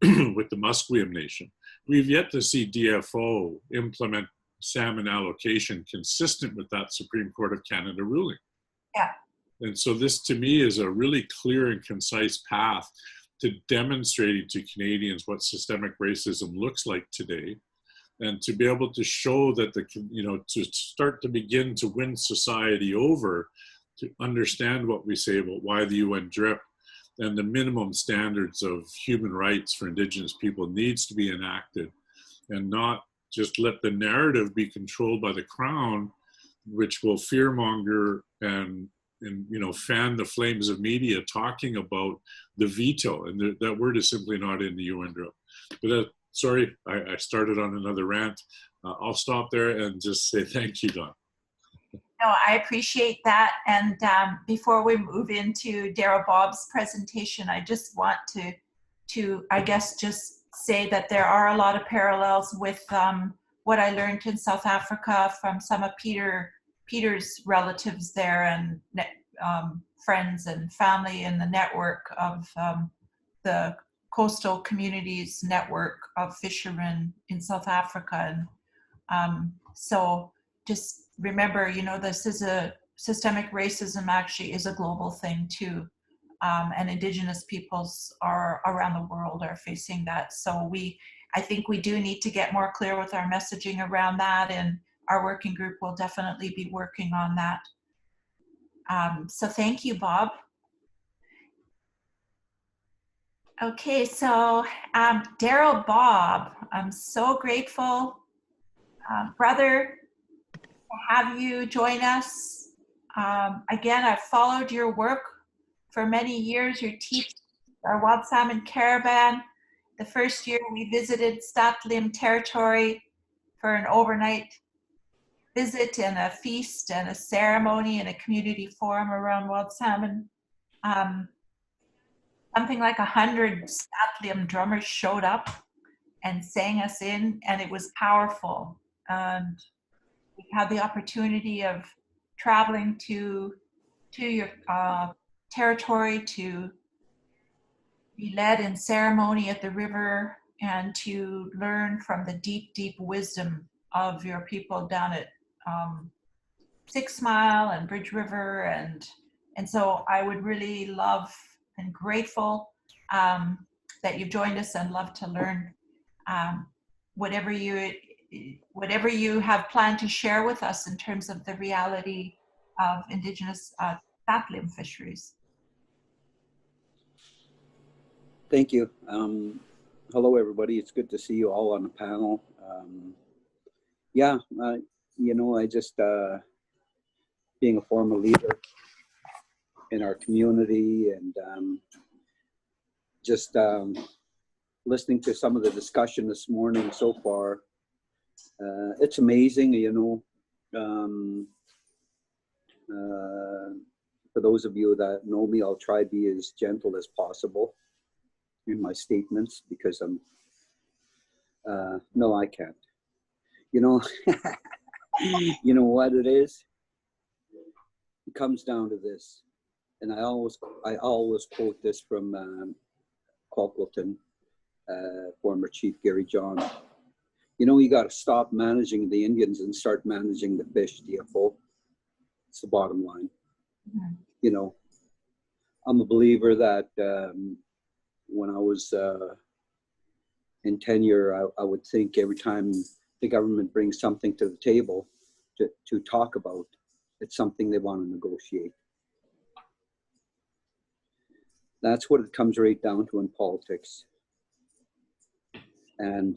Speaker 7: with the Musqueam Nation. We've yet to see DFO implement salmon allocation consistent with that Supreme Court of Canada ruling.
Speaker 1: Yeah.
Speaker 7: And so this, to me, is a really clear and concise path to demonstrating to Canadians what systemic racism looks like today, and to be able to show that to start to begin to win society over, to understand what we say about why the UN DRIP and the minimum standards of human rights for Indigenous people needs to be enacted, and not just let the narrative be controlled by the Crown, which will fearmonger and fan the flames of media talking about the veto, and that word is simply not in the UN DRIP. But sorry, I started on another rant. I'll stop there and just say thank you, Don.
Speaker 1: No, I appreciate that. And before we move into Darrell Bob's presentation, I just want to I guess just say that there are a lot of parallels with what I learned in South Africa from some of Peter's relatives there, and friends and family in the network of the coastal communities network of fishermen in South Africa. And so just remember, this is systemic racism actually is a global thing too. And Indigenous peoples around the world are facing that. So I think we do need to get more clear with our messaging around that, and our working group will definitely be working on that. So thank you, Bob. Okay, so Darrell Bob, I'm so grateful, brother, to have you join us. Again, I've followed your work for many years. You teach our Wild Salmon Caravan. The first year we visited Stewardship territory for an overnight visit and a feast and a ceremony and a community forum around wild salmon. Something like 100 Stewardship drummers showed up and sang us in, and it was powerful. And we had the opportunity of traveling to your territory to be led in ceremony at the river and to learn from the deep, deep wisdom of your people down at 6 Mile and Bridge River. And so I would really love and grateful that you've joined us, and love to learn whatever you have planned to share with us in terms of the reality of Indigenous Stewardship fisheries.
Speaker 2: Thank you. Hello, everybody. It's good to see you all on the panel. I just, being a former leader in our community, and listening to some of the discussion this morning so far, it's amazing, for those of you that know me, I'll try to be as gentle as possible in my statements, because no, I can't. You know what it is? It comes down to this, and I always quote this from Tsilhqot'in, former Chief Gary John. You got to stop managing the Indians and start managing the fish, DFO. It's the bottom line. Mm-hmm. I'm a believer that when I was in tenure, I would think every time the government brings something to the table, to talk about. It's something they want to negotiate. That's what it comes right down to in politics. And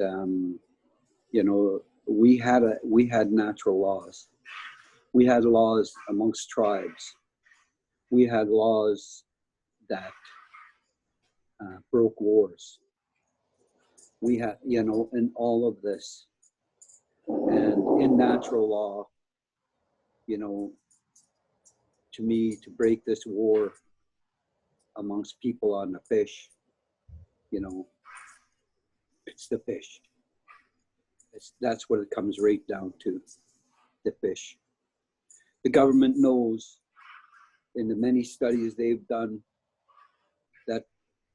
Speaker 2: you know, we had natural laws. We had laws amongst tribes. We had laws that broke wars. We had, you know, in all of this. And in natural law, you know, to me, to break this war amongst people on the fish, you know, it's the fish. That's what it comes right down to, the fish. The government knows in the many studies they've done that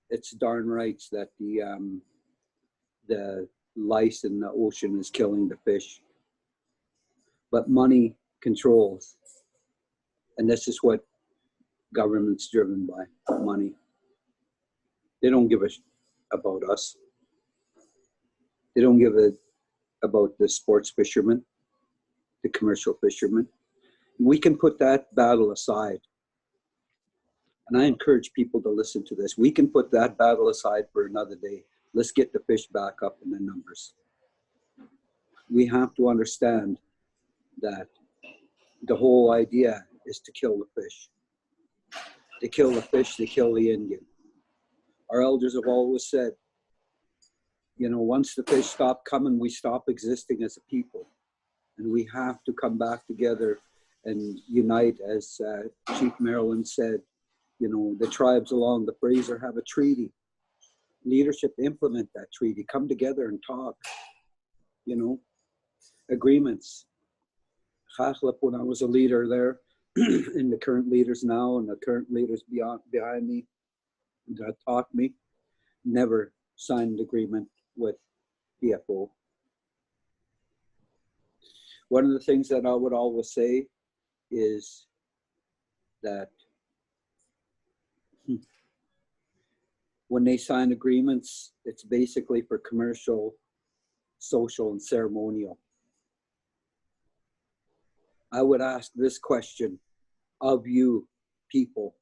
Speaker 2: it's darn right that the lice in the ocean is killing the fish. But money controls. And this is what government's driven by, money. They don't give a about us. They don't give a about the sports fishermen, the commercial fishermen. We can put that battle aside. And I encourage people to listen to this. We can put that battle aside for another day. Let's get the fish back up in the numbers. We have to understand that the whole idea is to kill the fish. They kill the fish, they kill the Indian. Our elders have always said, you know, once the fish stop coming, we stop existing as a people. And we have to come back together and unite, as Chief Marilyn said, you know, the tribes along the Fraser have a treaty. Leadership implement that treaty, come together and talk, you know, agreements. Chachlip, when I was a leader there, and the current leaders now and the current leaders behind me that taught me, never signed an agreement with PFO. One of the things that I would always say is that when they sign agreements, it's basically for commercial, social, and ceremonial. I would ask this question of you people: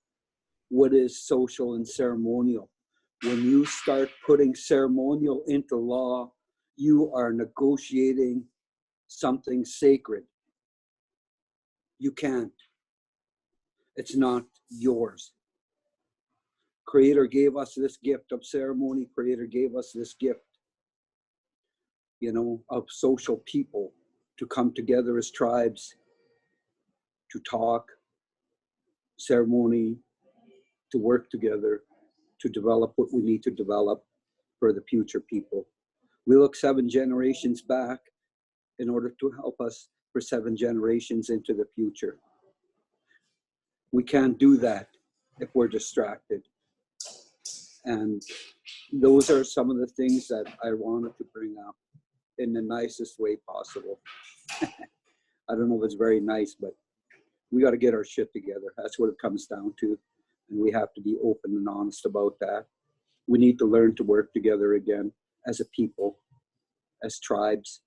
Speaker 2: what is social and ceremonial? When you start putting ceremonial into law, you are negotiating something sacred. You can't. It's not yours. Creator gave us this gift of ceremony. Creator gave us this gift, you know, of social people to come together as tribes, to talk, ceremony, to work together, to develop what we need to develop for the future people. We look 7 generations back in order to help us for 7 generations into the future. We can't do that if we're distracted. And those are some of the things that I wanted to bring up in the nicest way possible. I don't know if it's very nice, but we got to get our shit together. That's what it comes down to. And we have to be open and honest about that. We need to learn to work together again as a people, as tribes,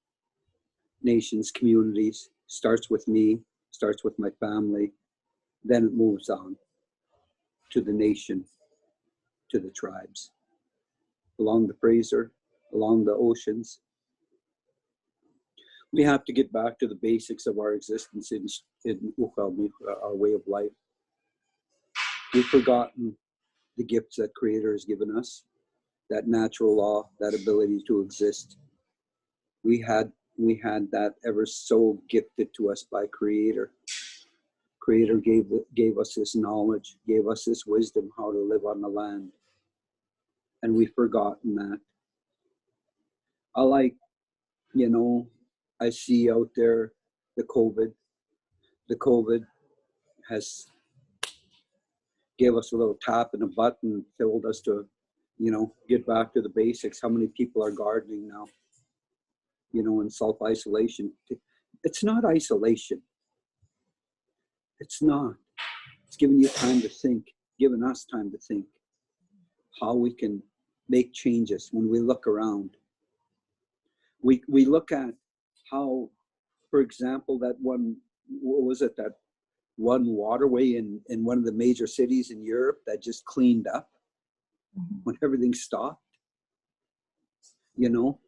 Speaker 2: nations, communities. Starts with me, starts with my family, then it moves on to the nation, to the tribes, along the Fraser, along the oceans. We have to get back to the basics of our existence in Tsilhqot'in, our way of life. We've forgotten the gifts that Creator has given us, that natural law, that ability to exist. We had that ever so gifted to us by Creator. Creator gave us this knowledge, gave us this wisdom how to live on the land. And we've forgotten that. I like, you know, I see out there the COVID. The COVID has gave us a little tap in the butt and told us to, you know, get back to the basics. How many people are gardening now, you know, in self-isolation? It's not isolation. It's not. It's giving you time to think, giving us time to think how we can make changes when we look around. We look at how for example, that one, what was it, that one waterway in one of the major cities in Europe that just cleaned up when everything stopped, you know?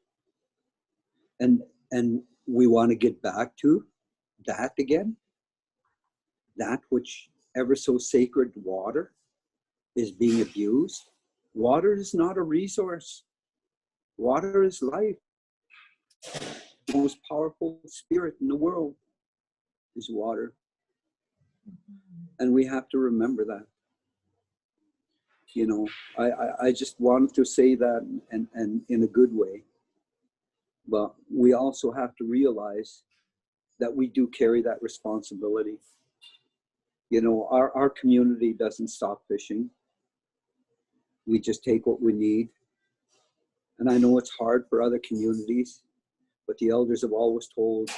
Speaker 2: And we want to get back to that again, that which ever so sacred water is being abused. Water is not a resource. Water is life. The most powerful spirit in the world is water. And we have to remember that. You know, I just wanted to say that and in a good way. But we also have to realize that we do carry that responsibility. You know, our community doesn't stop fishing. We just take what we need. And I know it's hard for other communities, but the elders have always told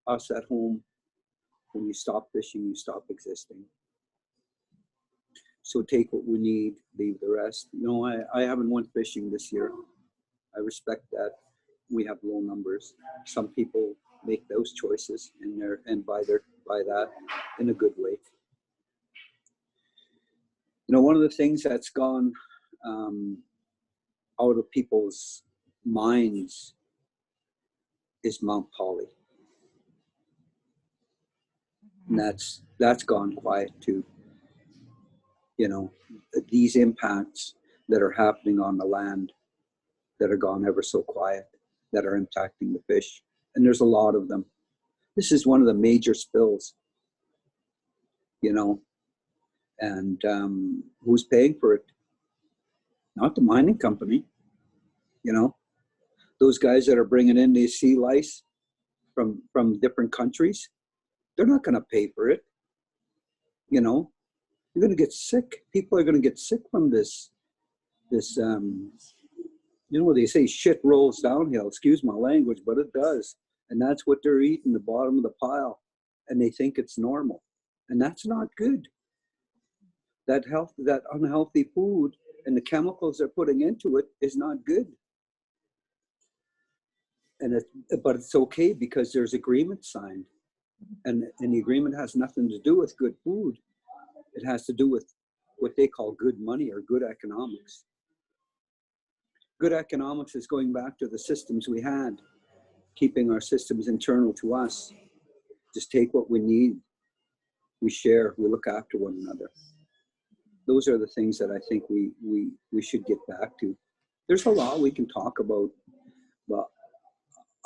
Speaker 2: us at home, when you stop fishing, you stop existing. So take what we need, leave the rest. You know, I haven't went fishing this year. I respect that. We have low numbers. Some people make those choices and buy that in a good way. You know, one of the things that's gone out of people's minds is Mount Polly. And that's gone quiet too. You know, these impacts that are happening on the land that are gone ever so quiet, that are impacting the fish. And there's a lot of them. This is one of the major spills, you know, and who's paying for it? Not the mining company, you know. Those guys that are bringing in the sea lice from different countries, they're not going to pay for it, you know. You're going to get sick. People are going to get sick from this, you know, they say shit rolls downhill, excuse my language, but it does. And that's what they're eating, the bottom of the pile. And they think it's normal. And that's not good. That unhealthy food and the chemicals they're putting into it is not good. But it's okay because there's agreement signed. And the agreement has nothing to do with good food. It has to do with what they call good money or good economics. Good economics is going back to the systems we had, keeping our systems internal to us. Just take what we need, we share, we look after one another. Those are the things that I think we should get back to. There's a lot we can talk about, but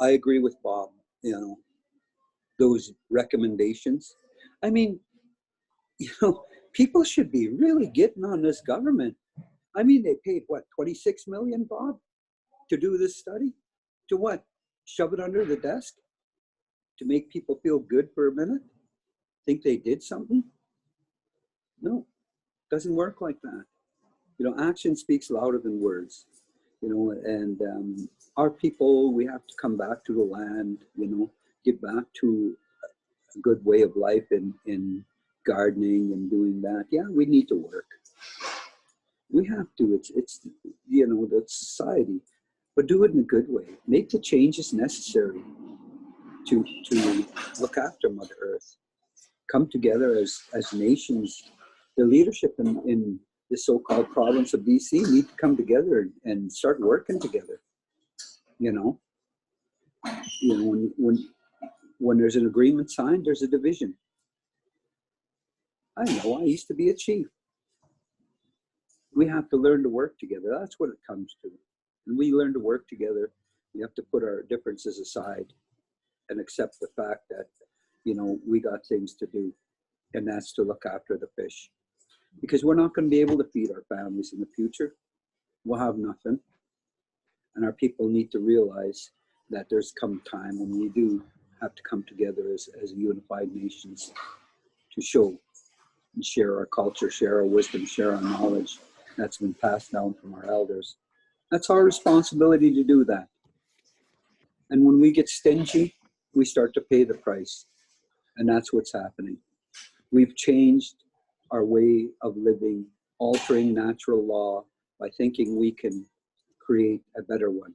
Speaker 2: I agree with Bob, you know, those recommendations. I mean, you know, people should be really getting on this government. I mean, they paid, what, 26 million, Bob, to do this study? To what? Shove it under the desk? To make people feel good for a minute? Think they did something? No, doesn't work like that. You know, action speaks louder than words. You know, and our people, we have to come back to the land, you know, get back to a good way of life in gardening and doing that. Yeah, we need to work. We have to. It's you know, the society, but do it in a good way. Make the changes necessary to look after Mother Earth. Come together as nations. The leadership in the so-called province of BC need to come together and start working together. You know, when there's an agreement signed, there's a division. I know. I used to be a chief. We have to learn to work together. That's what it comes to. When we learn to work together, we have to put our differences aside and accept the fact that, you know, we got things to do, and that's to look after the fish. Because we're not going to be able to feed our families in the future. We'll have nothing. And our people need to realize that there's come time when we do have to come together as unified nations to show and share our culture, share our wisdom, share our knowledge that's been passed down from our elders. That's our responsibility to do that. And when we get stingy, we start to pay the price. And that's what's happening. We've changed our way of living, altering natural law by thinking we can create a better one.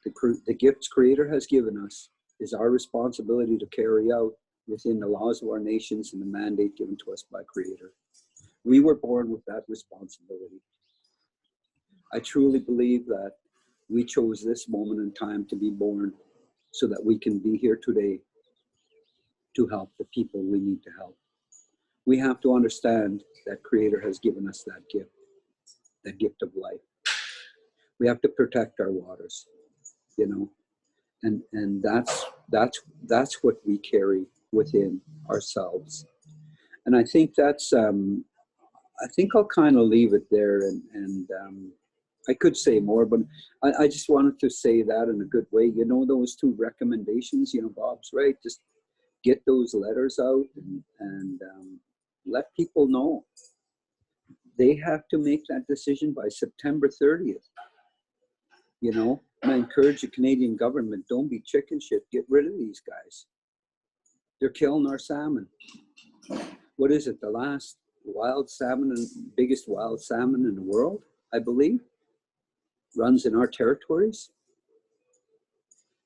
Speaker 2: The gifts Creator has given us, is our responsibility to carry out within the laws of our nations and the mandate given to us by Creator. We were born with that responsibility. I truly believe that we chose this moment in time to be born so that we can be here today to help the people we need to help. We have to understand that Creator has given us that gift of life. We have to protect our waters, you know, and that's what we carry within ourselves. And I think that's I think I'll kind of leave it there, and I could say more, but I just wanted to say that in a good way. You know, those two recommendations, you know, Bob's right. Just get those letters out and let people know. They have to make that decision by September 30th. You know, and I encourage the Canadian government, don't be chicken shit. Get rid of these guys. They're killing our salmon. What is it? The last wild salmon and biggest wild salmon in the world, I believe, runs in our territories.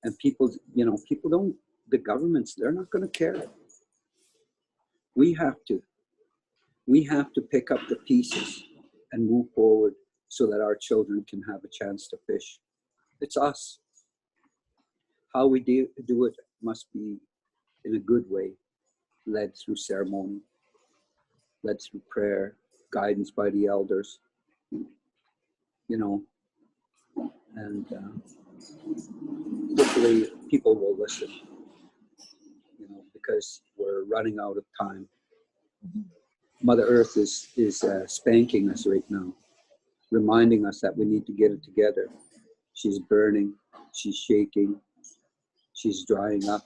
Speaker 2: And people, you know, people don't, the governments, they're not going to care. We have to pick up the pieces and move forward so that our children can have a chance to fish. It's us. How we do it must be in a good way, led through ceremony, led through prayer, guidance by the elders, you know, and hopefully people will listen, you know, because we're running out of time. Mother Earth is spanking us right now, reminding us that we need to get it together. She's burning, she's shaking, she's drying up.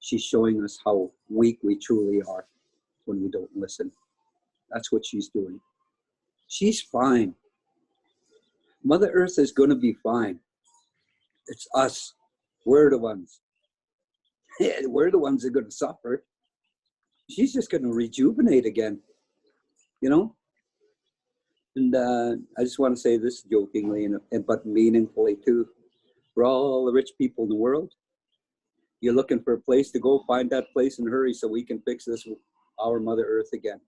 Speaker 2: She's showing us how weak we truly are when we don't listen. That's what she's doing. She's fine. Mother Earth is going to be fine. It's us. We're the ones. We're the ones that are going to suffer. She's just going to rejuvenate again, you know? And I just want to say this jokingly, but meaningfully too. For all the rich people in the world, you're looking for a place to go, find that place and hurry so we can fix this, our Mother Earth again.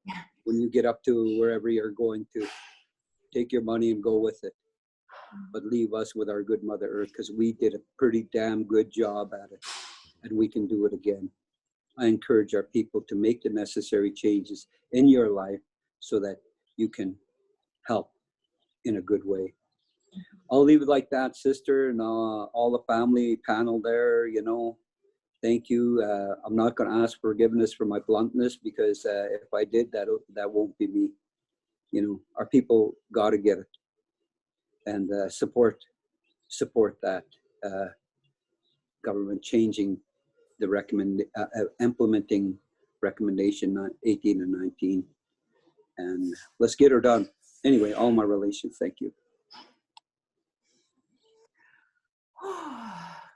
Speaker 1: Yeah.
Speaker 2: When you get up to wherever you're going to, take your money and go with it. But leave us with our good Mother Earth, because we did a pretty damn good job at it, and we can do it again. I encourage our people to make the necessary changes in your life so that you can help in a good way. I'll leave it like that, sister, and all the family panel there, you know, thank you. I'm not going to ask forgiveness for my bluntness, because if I did, that won't be me. You know, our people got to get it, and support that government changing the implementing recommendation 18 and 19, and let's get her done. Anyway, all my relations, thank you.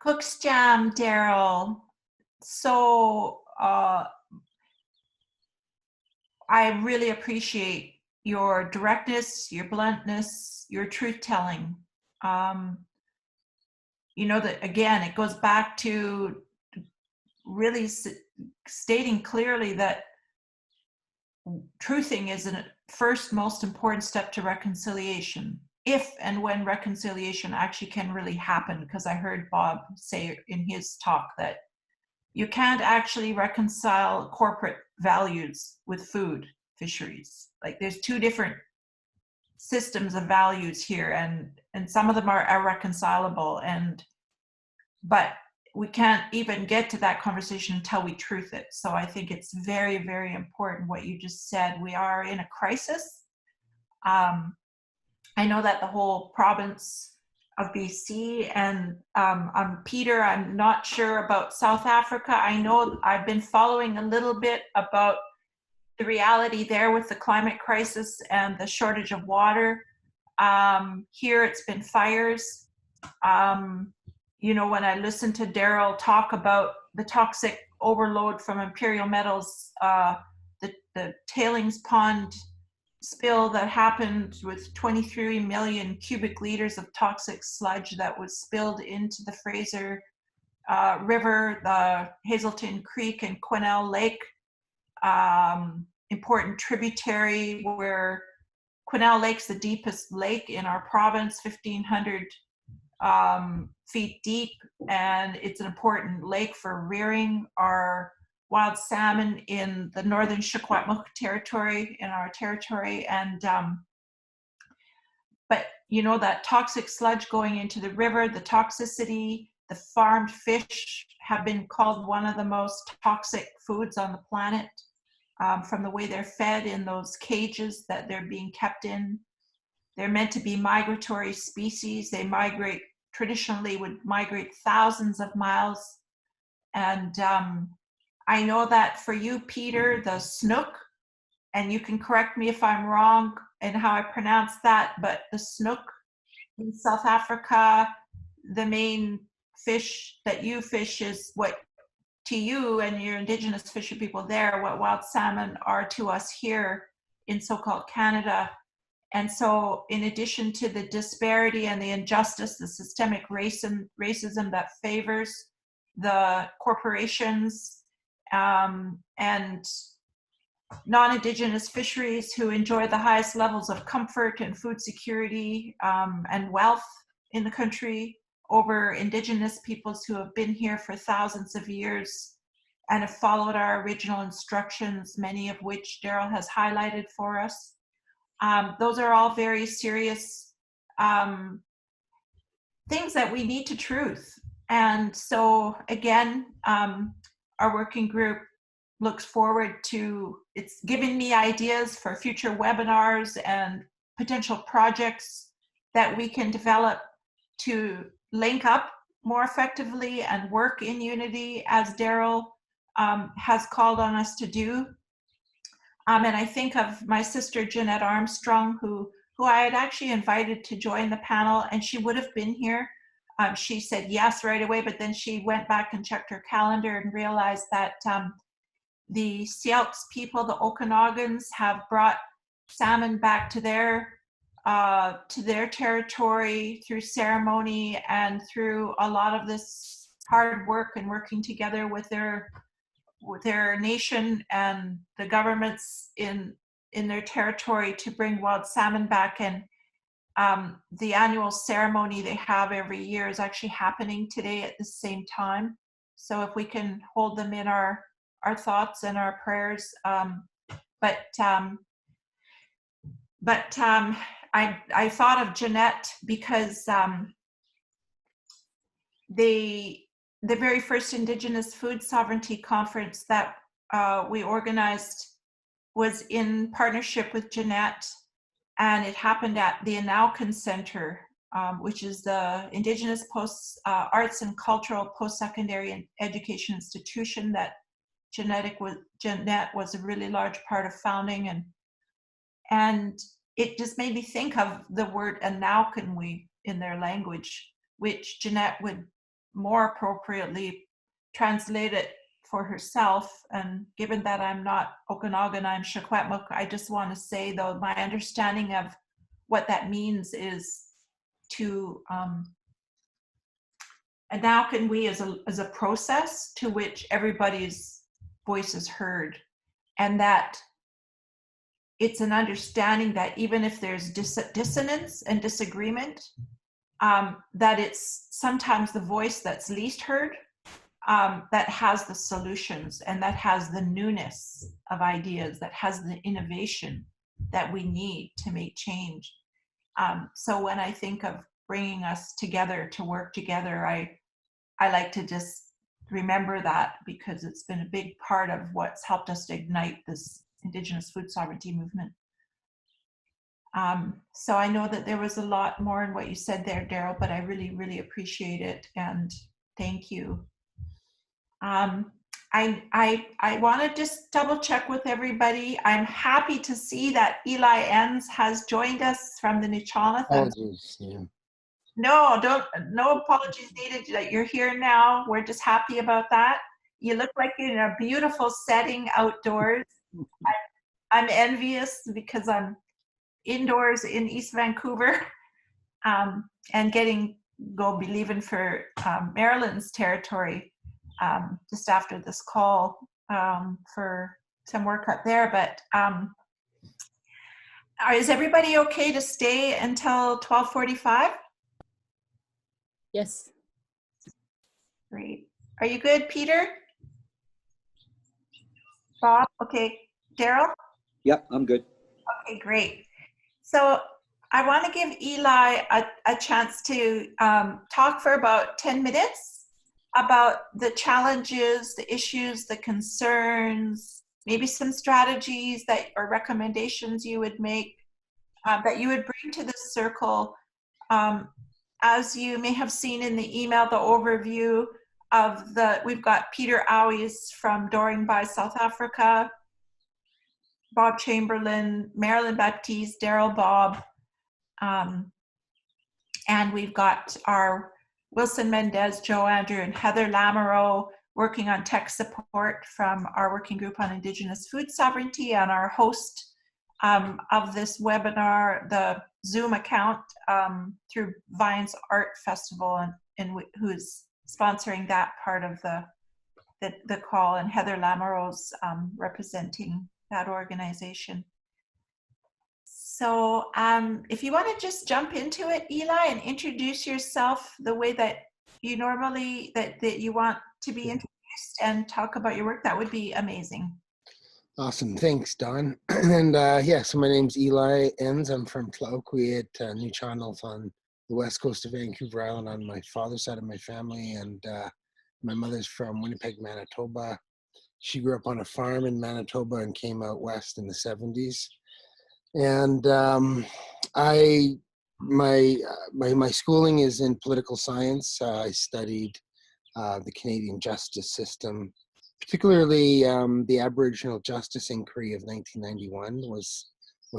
Speaker 1: Cook's Jam, Darrell. So I really appreciate your directness, your bluntness, your truth telling. You know, that again, it goes back to really stating clearly that truthing is the first most important step to reconciliation, if and when reconciliation actually can really happen. Because I heard Bob say in his talk that you can't actually reconcile corporate values with food fisheries. Like, there's two different systems of values here, and some of them are irreconcilable, but we can't even get to that conversation until we truth it. So I think it's very, very important what you just said. We are in a crisis. I know that the whole province of BC and Peter, I'm not sure about South Africa. I know I've been following a little bit about the reality there with the climate crisis and the shortage of water. Here it's been fires. You know, when I listened to Darrell talk about the toxic overload from Imperial Metals, the tailings pond spill that happened with 23 million cubic liters of toxic sludge that was spilled into the Fraser River, the Hazelton Creek and Quesnel Lake, important tributary where Quesnel Lake's the deepest lake in our province, 1,500 feet deep, and it's an important lake for rearing our wild salmon in the northern Secwepemc territory, in our territory. And but you know, that toxic sludge going into the river, the toxicity, the farmed fish have been called one of the most toxic foods on the planet, from the way they're fed in those cages that they're being kept in. They're meant to be migratory species. They migrate, traditionally would migrate thousands of miles. And I know that for you, Peter, the snook, and you can correct me if I'm wrong in how I pronounce that, but the snook in South Africa, the main fish that you fish is what to you and your Indigenous fisher people there, what wild salmon are to us here in so-called Canada. And so in addition to the disparity and the injustice, the systemic racism that favors the corporations and non-Indigenous fisheries who enjoy the highest levels of comfort and food security and wealth in the country over Indigenous peoples who have been here for thousands of years and have followed our original instructions, many of which Darrell has highlighted for us. Those are all very serious things that we need to truth. And so again, our working group looks forward to, it's given me ideas for future webinars and potential projects that we can develop to link up more effectively and work in unity as Darrell has called on us to do. And I think of my sister Jeanette Armstrong, who I had actually invited to join the panel, and she would have been here. She said yes right away, but then she went back and checked her calendar and realized that the Tsilhqot'in people, the Okinawans, have brought salmon back to their territory through ceremony and through a lot of this hard work and working together with their nation and the governments in their territory to bring wild salmon back. And the annual ceremony they have every year is actually happening today at the same time. So if we can hold them in our thoughts and our prayers. But I thought of Jeanette because the very first Indigenous Food Sovereignty Conference that we organized was in partnership with Jeanette, and it happened at the Anauken Center, which is the Indigenous Arts and Cultural Post-Secondary Education Institution that Jeanette was a really large part of founding, and it just made me think of the word Anaukenwe in their language, which Jeanette would more appropriately translate it for herself. And given that I'm not Okanagan, I'm Secwepemc, I just want to say, though, my understanding of what that means is to Anaukenwe is a process to which everybody's voice is heard, and that it's an understanding that even if there's dissonance and disagreement, that it's sometimes the voice that's least heard that has the solutions and that has the newness of ideas, that has the innovation that we need to make change. So when I think of bringing us together to work together, I like to just remember that, because it's been a big part of what's helped us to ignite this Indigenous food sovereignty movement. So I know that there was a lot more in what you said there, Darrell, but I really, really appreciate it, and thank you. I want to just double check with everybody. I'm happy to see that Eli Enns has joined us from the Nulth.
Speaker 3: Apologies, yeah.
Speaker 1: No apologies needed that you're here now. We're just happy about that. You look like you're in a beautiful setting outdoors. I'm envious because I'm indoors in East Vancouver and getting go be leaving for Marilyn's territory just after this call for some work up there. But is everybody okay to stay until 12:45?
Speaker 6: Yes.
Speaker 1: Great. Are you good, Peter? Bob? Okay. Darrell?
Speaker 2: Yep, I'm good.
Speaker 1: Okay, great. So I want to give Eli a chance to talk for about 10 minutes about the challenges, the issues, the concerns, maybe some strategies that or recommendations you would make that you would bring to this circle. As you may have seen in the email, the overview of we've got Peter Owies from Doringbaai, South Africa, Bob Chamberlain, Marilyn Baptiste, Darrell Bob, and we've got our Wilson Mendez, Joe Andrew, and Heather Lamoureux working on tech support from our working group on Indigenous food sovereignty, and our host of this webinar, the Zoom account through Vines Art Festival, and who's sponsoring that part of the call, and Heather Lamoureux's representing that organization. So if you want to just jump into it, Eli, and introduce yourself the way that you normally, that you want to be introduced, and talk about your work, that would be amazing.
Speaker 8: Awesome. Thanks, Don. And yeah, so my name's Eli Enns. I'm from Tsilhqot'in, New Nulth on the west coast of Vancouver Island on my father's side of my family. And my mother's from Winnipeg, Manitoba. She grew up on a farm in Manitoba and came out west in the 70s. And my schooling is in political science. I studied the Canadian justice system, particularly the Aboriginal Justice Inquiry of 1991 was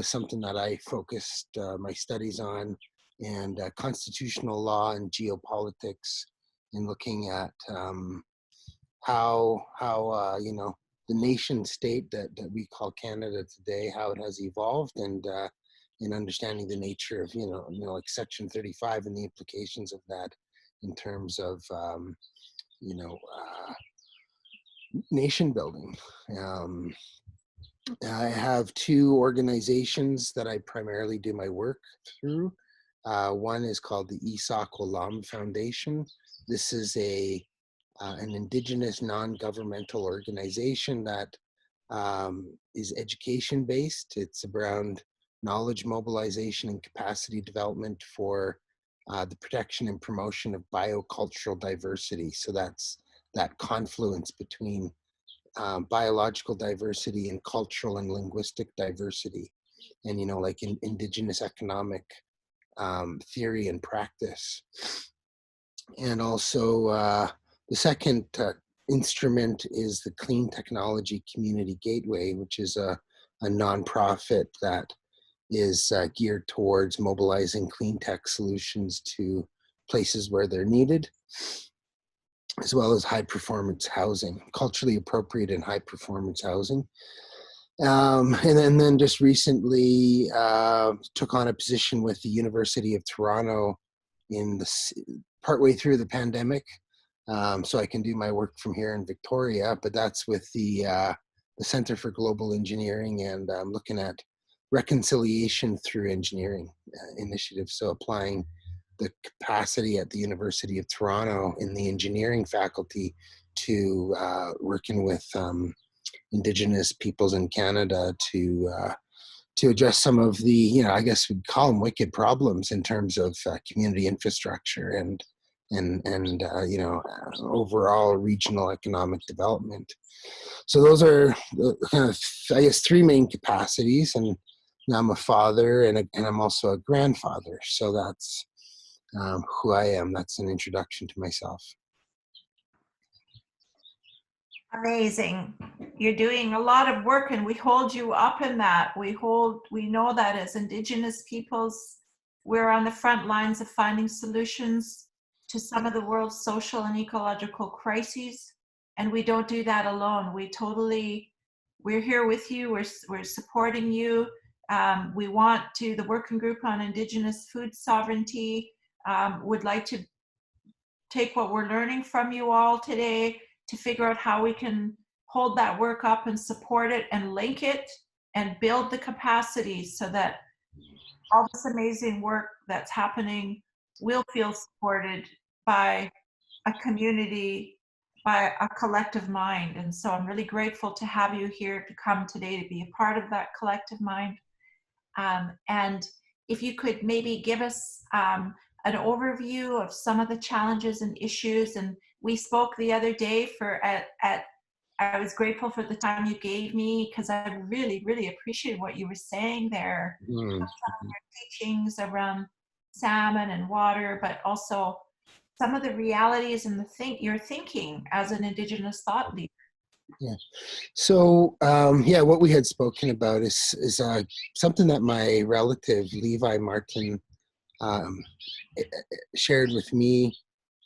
Speaker 8: something that I focused my studies on, and constitutional law and geopolitics, in looking at how you know, the nation state that we call Canada today, how it has evolved, and in understanding the nature of you know like Section 35 and the implications of that in terms of you know, nation building. I have two organizations that I primarily do my work through. One is called the Secwepemc Foundation. This is an Indigenous non-governmental organization that is education-based. It's around knowledge mobilization and capacity development for the protection and promotion of biocultural diversity. So that's that confluence between biological diversity and cultural and linguistic diversity, and you know, like in Indigenous economic theory and practice. And also the second instrument is the Clean Technology Community Gateway, which is a nonprofit that is geared towards mobilizing clean tech solutions to places where they're needed, as well as high performance housing, culturally appropriate and high performance housing. And then just recently took on a position with the University of Toronto in partway through the pandemic. So I can do my work from here in Victoria, but that's with the Center for Global Engineering, and looking at reconciliation through engineering initiatives. So applying the capacity at the University of Toronto in the engineering faculty to working with Indigenous peoples in Canada to address some of the, you know, I guess we'd call them wicked problems in terms of community infrastructure and you know, overall regional economic development. So those are the kind of, I guess, three main capacities. And now I'm a father, and I'm also a grandfather. So that's who I am. That's an introduction to myself.
Speaker 1: Amazing. You're doing a lot of work, and we hold you up in that. We know that as Indigenous peoples, we're on the front lines of finding solutions to some of the world's social and ecological crises. And we don't do that alone. We're here with you. We're supporting you. We want to, the working group on Indigenous food sovereignty, would like to take what we're learning from you all today to figure out how we can hold that work up and support it and link it and build the capacity so that all this amazing work that's happening will feel supported by a community, by a collective mind. And so I'm really grateful to have you here to come today to be a part of that collective mind. And if you could maybe give us an overview of some of the challenges and issues. And we spoke the other day I was grateful for the time you gave me, because I really, really appreciated what you were saying there.
Speaker 8: Mm.
Speaker 1: Some of your teachings around salmon and water, but also some of the realities and your thinking as an Indigenous thought leader.
Speaker 8: Yeah. So, what we had spoken about is something that my relative Levi Martin shared with me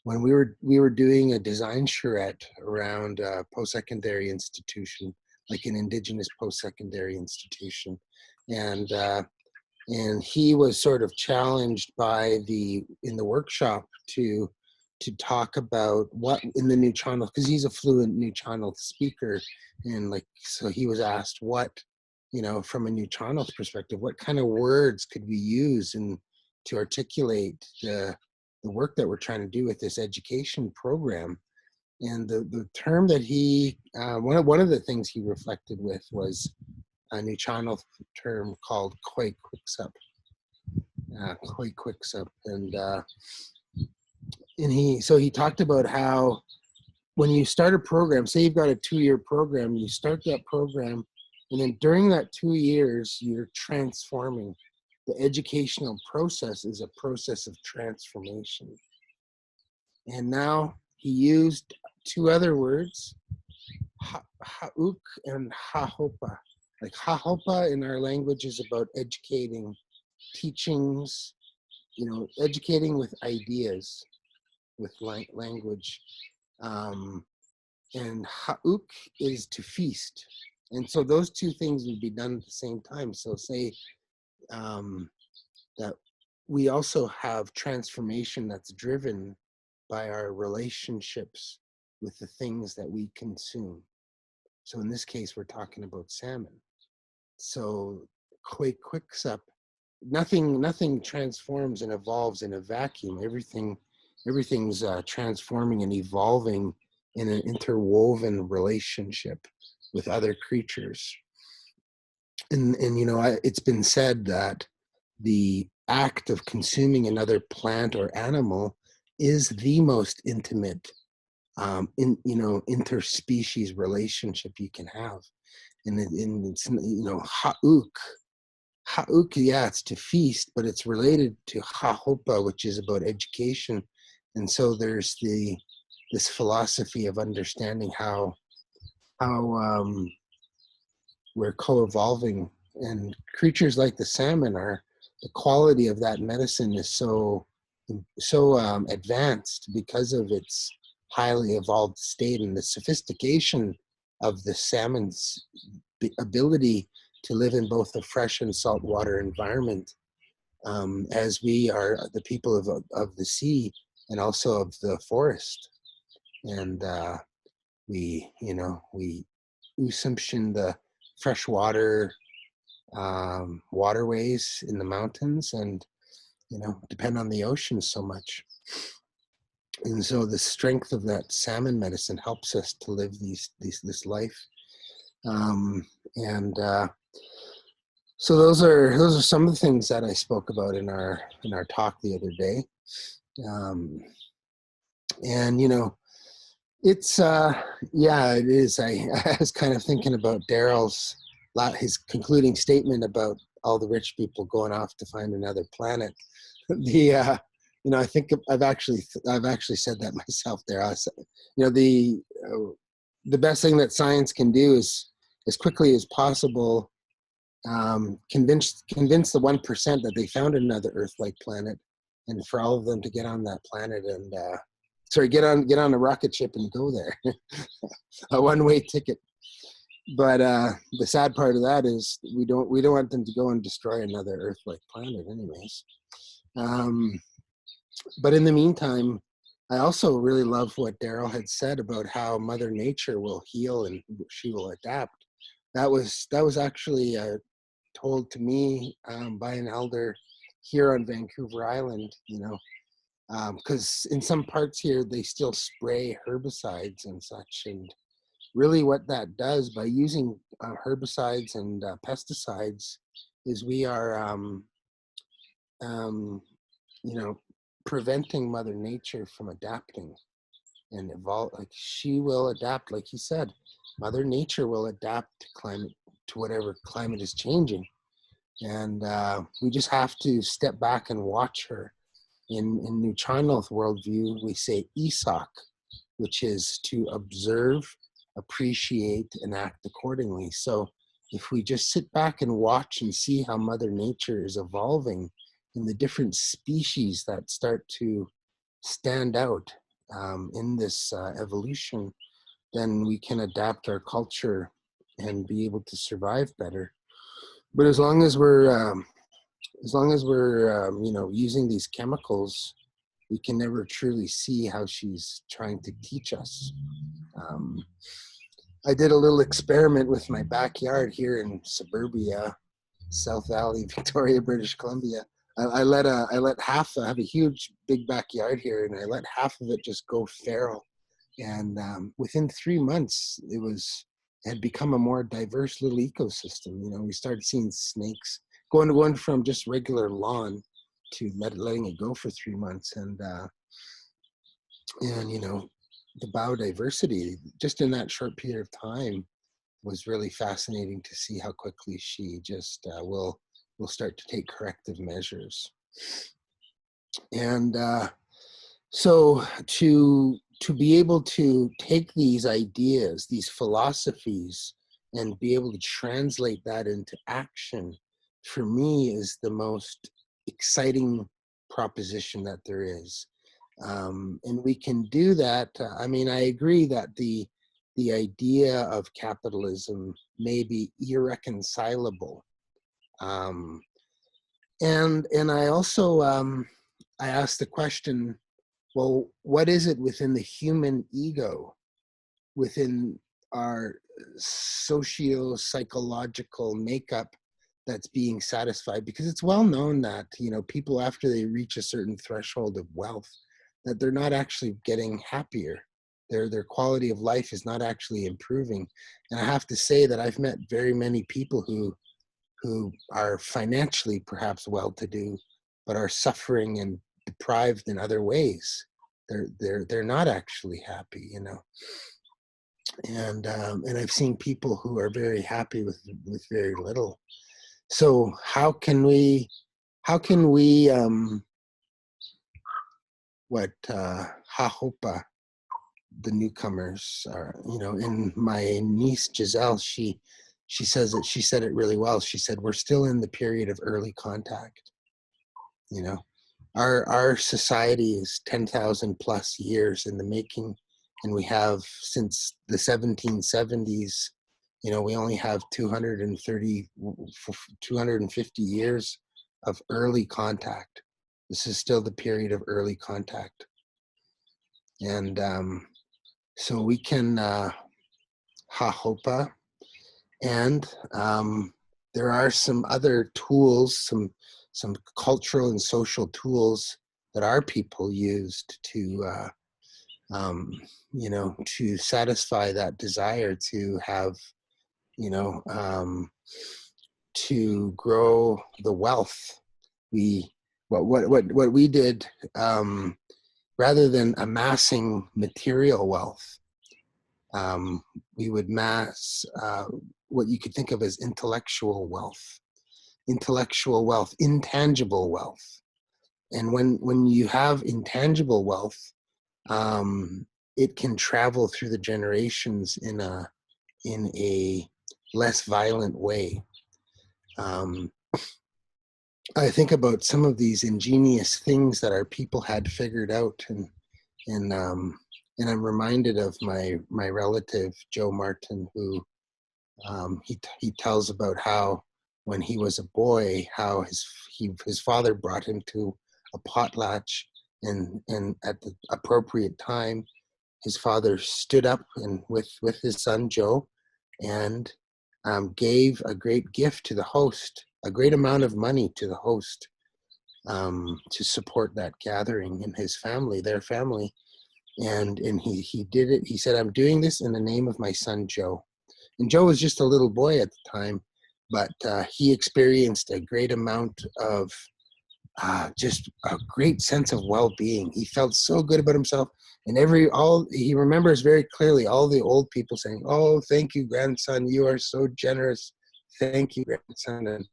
Speaker 8: when we were doing a design charrette around a post-secondary institution, like an Indigenous post-secondary institution, and he was sort of challenged in the workshop to talk about what in the Nuu-chah-nulth, because he's a fluent Nuu-chah-nulth speaker, and so he was asked what, from a Nuu-chah-nulth perspective, what kind of words could we use to articulate the work that we're trying to do with this education program. And the term that he one of the things he reflected with was a Nuu-chah-nulth term called Koi Quixup. And he talked about how when you start a program, say you've got a 2-year program, you start that program, and then during that 2 years, you're transforming. The educational process is a process of transformation. And now he used 2 other words, ha'uk and hahopa. Like hahopa in our language is about educating, teachings, educating with ideas, with language. And ha'uk is to feast. And so those 2 things would be done at the same time. So say that we also have transformation that's driven by our relationships with the things that we consume. So in this case, we're talking about salmon. So Koi Quixup, nothing transforms and evolves in a vacuum. Everything's transforming and evolving in an interwoven relationship with other creatures. And it's been said that the act of consuming another plant or animal is the most intimate interspecies relationship you can have. And it's ha'uk, yeah, it's to feast, but it's related to hahopa, which is about education. And so there's this philosophy of understanding how we're co-evolving, and creatures like the salmon the quality of that medicine is so advanced because of its highly evolved state and the sophistication of the salmon's ability to live in both a fresh and saltwater environment, as we are the people of the sea and also of the forest. And we usumshin the freshwater waterways in the mountains, and depend on the ocean so much. And so the strength of that salmon medicine helps us to live this life. So those are some of the things that I spoke about in our talk the other day. It's it is. I was kind of thinking about Darrell's his concluding statement about all the rich people going off to find another planet. I think I've actually said that myself there. The best thing that science can do is, as quickly as possible, convince the 1% that they found another Earth-like planet, and for all of them to get on that planet and get on a rocket ship and go there. A one-way ticket. But the sad part of that is we don't want them to go and destroy another Earth-like planet anyways. But in the meantime, I also really love what Darrell had said about how Mother Nature will heal and she will adapt. That was actually told to me by an elder here on Vancouver Island, you know, because in some parts here they still spray herbicides and such, and really what that does by using herbicides and pesticides is we are you know, preventing Mother Nature from adapting and evolve. Like she will adapt, like you said, Mother Nature will adapt to climate, to whatever climate is changing, and we just have to step back and watch her. In New Nulth worldview, we say Isak, which is to observe, appreciate, and act accordingly. So if we just sit back and watch and see how Mother Nature is evolving in the different species that start to stand out in this evolution, then we can adapt our culture and be able to survive better. But as long as we're you know, using these chemicals, we can never truly see how she's trying to teach us. I did a little experiment with my backyard here in suburbia, South Valley, Victoria, British Columbia. I let half, I have a huge big backyard here, and I let half of it just go feral. And within 3 months, it had become a more diverse little ecosystem. You know, we started seeing snakes going from just regular lawn to letting it go for 3 months, and you know, the biodiversity just in that short period of time was really fascinating to see how quickly she just will start to take corrective measures. And so to be able to take these ideas, these philosophies, and be able to translate that into action, for me, is the most exciting proposition that there is. And we can do that. I mean, I agree that the idea of capitalism may be irreconcilable. And I also, I asked the question, well, what is it within the human ego, within our socio-psychological makeup, that's being satisfied? Because it's well known that, you know, people, after they reach a certain threshold of wealth, that they're not actually getting happier. Their quality of life is not actually improving. And I have to say that I've met very many people who are financially perhaps well-to-do, but are suffering and deprived in other ways. They're not actually happy, you know. And I've seen people who are very happy with very little. So how can we hahopa the newcomers are, you know? And my niece Giselle, she says that, she said it really well. She said, we're still in the period of early contact. You know, our society is 10,000 plus years in the making, and we have, since the 1770s, you know, we only have 250 years of early contact. This is still the period of early contact. And so we can hahopa, and there are some other tools, some cultural and social tools that our people used to you know, to satisfy that desire to have, you know, to grow the wealth. What we did, rather than amassing material wealth, we would mass what you could think of as intellectual wealth, intangible wealth. And when you have intangible wealth, it can travel through the generations in a less violent way. I think about some of these ingenious things that our people had figured out, and I'm reminded of my relative Joe Martin, who he tells about how when he was a boy, how his father brought him to a potlatch And at the appropriate time, his father stood up and with his son Joe, and gave a great gift to the host, a great amount of money to the host, to support that gathering and his family, their family. And he did it. He said, "I'm doing this in the name of my son Joe." And Joe was just a little boy at the time, but he experienced a great amount of just a great sense of well-being. He felt so good about himself, and he remembers very clearly all the old people saying, "Oh, thank you, grandson. You are so generous. Thank you, grandson."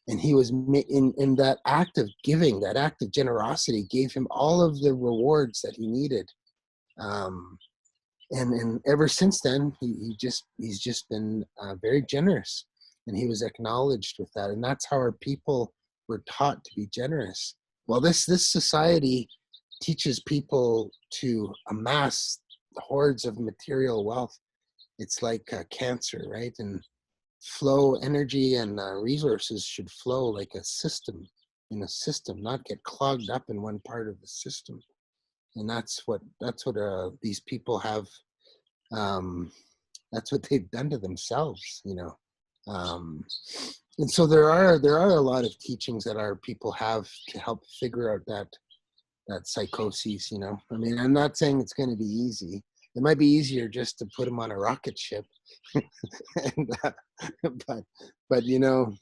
Speaker 8: And he was in that act of giving, that act of generosity, gave him all of the rewards that he needed. And ever since then, he's just been very generous, and he was acknowledged with that. And that's how our people were taught to be generous. Well, this society teaches people to amass hordes of material wealth. It's like cancer, right? And flow energy and resources should flow like a system, in a system, not get clogged up in one part of the system. And that's what these people have. That's what they've done to themselves, you know. And so there are a lot of teachings that our people have to help figure out that psychoses, you know. I mean, I'm not saying it's going to be easy. It might be easier just to put them on a rocket ship, and, but you know,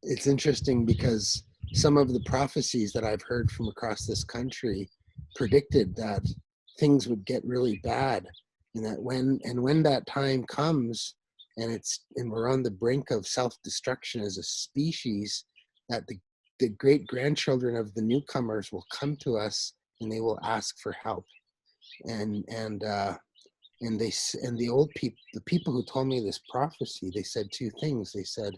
Speaker 8: it's interesting because some of the prophecies that I've heard from across this country predicted that things would get really bad, and that when that time comes, and we're on the brink of self-destruction as a species, that the great grandchildren of the newcomers will come to us and they will ask for help. And the old people, the people who told me this prophecy, they said two things. They said,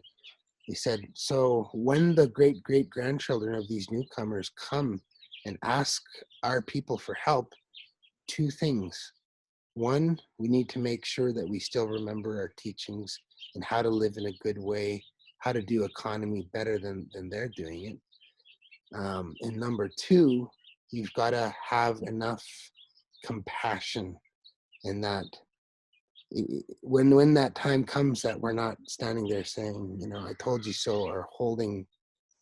Speaker 8: so when the great grandchildren of these newcomers come and ask our people for help, two things. One, we need to make sure that we still remember our teachings and how to live in a good way, how to do economy better than they're doing it. And number two, you've got to have enough compassion, and that when that time comes, that we're not standing there saying, you know, I told you so, or holding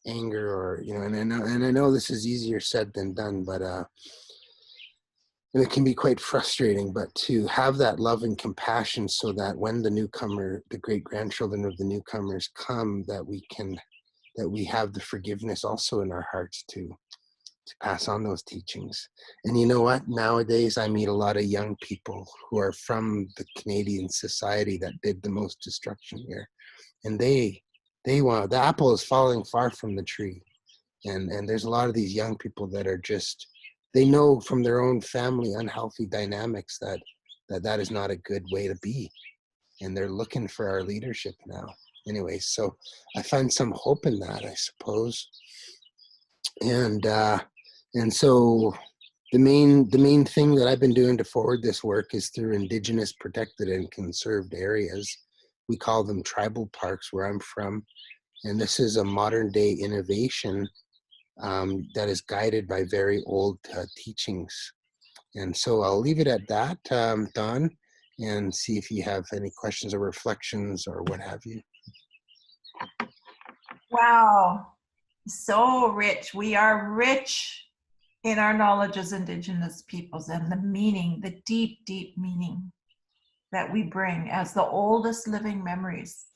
Speaker 8: anger, or, you know, and I know this is easier said than done, but and it can be quite frustrating, but to have that love and compassion so that when the great grandchildren of the newcomers come, that we have the forgiveness also in our hearts to pass on those teachings. And you know what? Nowadays, I meet a lot of young people who are from the Canadian society that did the most destruction here. And they want, the apple is falling far from the tree. And there's a lot of these young people that are just, they know from their own family unhealthy dynamics that is not a good way to be. And they're looking for our leadership now. Anyway, so I find some hope in that, I suppose. And so the main thing that I've been doing to forward this work is through Indigenous protected and conserved areas. We call them tribal parks where I'm from. And this is a modern day innovation that is guided by very old teachings. And so I'll leave it at that, Don, and see if you have any questions or reflections or what have you.
Speaker 1: Wow, so rich. We are rich in our knowledge as Indigenous peoples, and the meaning, the deep, deep meaning that we bring as the oldest living memories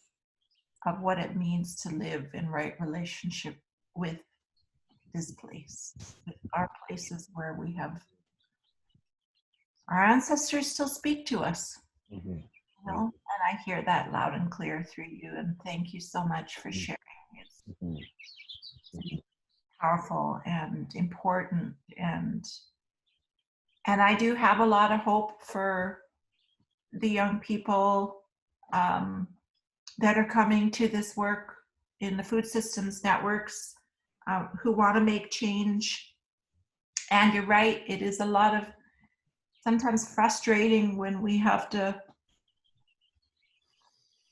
Speaker 1: of what it means to live in right relationship with this place, with our places where we have our ancestors still speak to us.
Speaker 8: Mm-hmm.
Speaker 1: You know, and I hear that loud and clear through you, and thank you so much for sharing. It's powerful and important, and I do have a lot of hope for the young people that are coming to this work in the food systems networks who want to make change. And you're right, it is a lot of sometimes frustrating when we have to,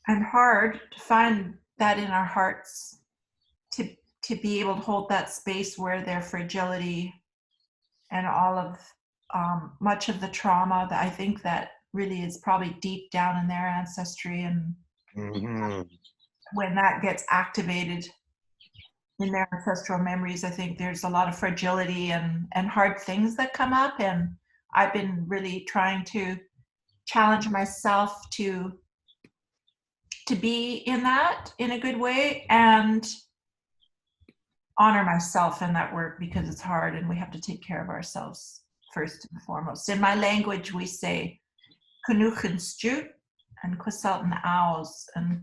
Speaker 1: and hard to find that in our hearts to to be able to hold that space where their fragility and all of much of the trauma that I think that really is probably deep down in their ancestry, and when that gets activated in their ancestral memories, I think there's a lot of fragility and hard things that come up. And I've been really trying to challenge myself to be in that in a good way and honor myself in that work, because it's hard and we have to take care of ourselves first and foremost. In my language, we say Canuchin stewt and Tsilhqot'in owls. And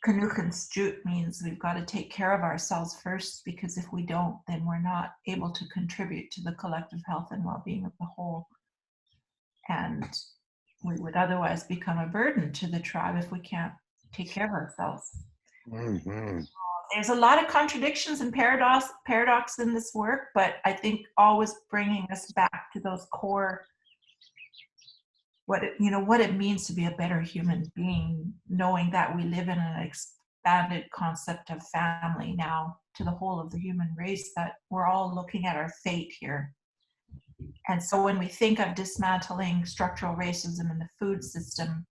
Speaker 1: Canuchin stewt means we've got to take care of ourselves first, because if we don't, then we're not able to contribute to the collective health and well-being of the whole. And we would otherwise become a burden to the tribe if we can't take care of ourselves. There's a lot of contradictions and paradox in this work, but I think always bringing us back to those core, what it means to be a better human being, knowing that we live in an expanded concept of family now to the whole of the human race, that we're all looking at our fate here. And so when we think of dismantling structural racism in the food system,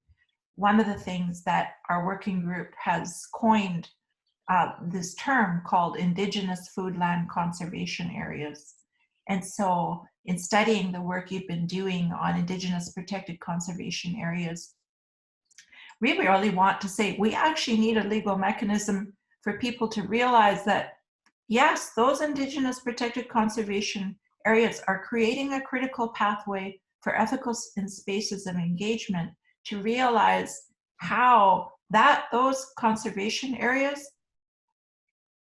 Speaker 1: one of the things that our working group has coined this term called Indigenous Food Land Conservation Areas. And so in studying the work you've been doing on Indigenous protected conservation areas, we really want to say we actually need a legal mechanism for people to realize that, yes, those Indigenous protected conservation areas are creating a critical pathway for ethical and spaces of engagement, to realize how those conservation areas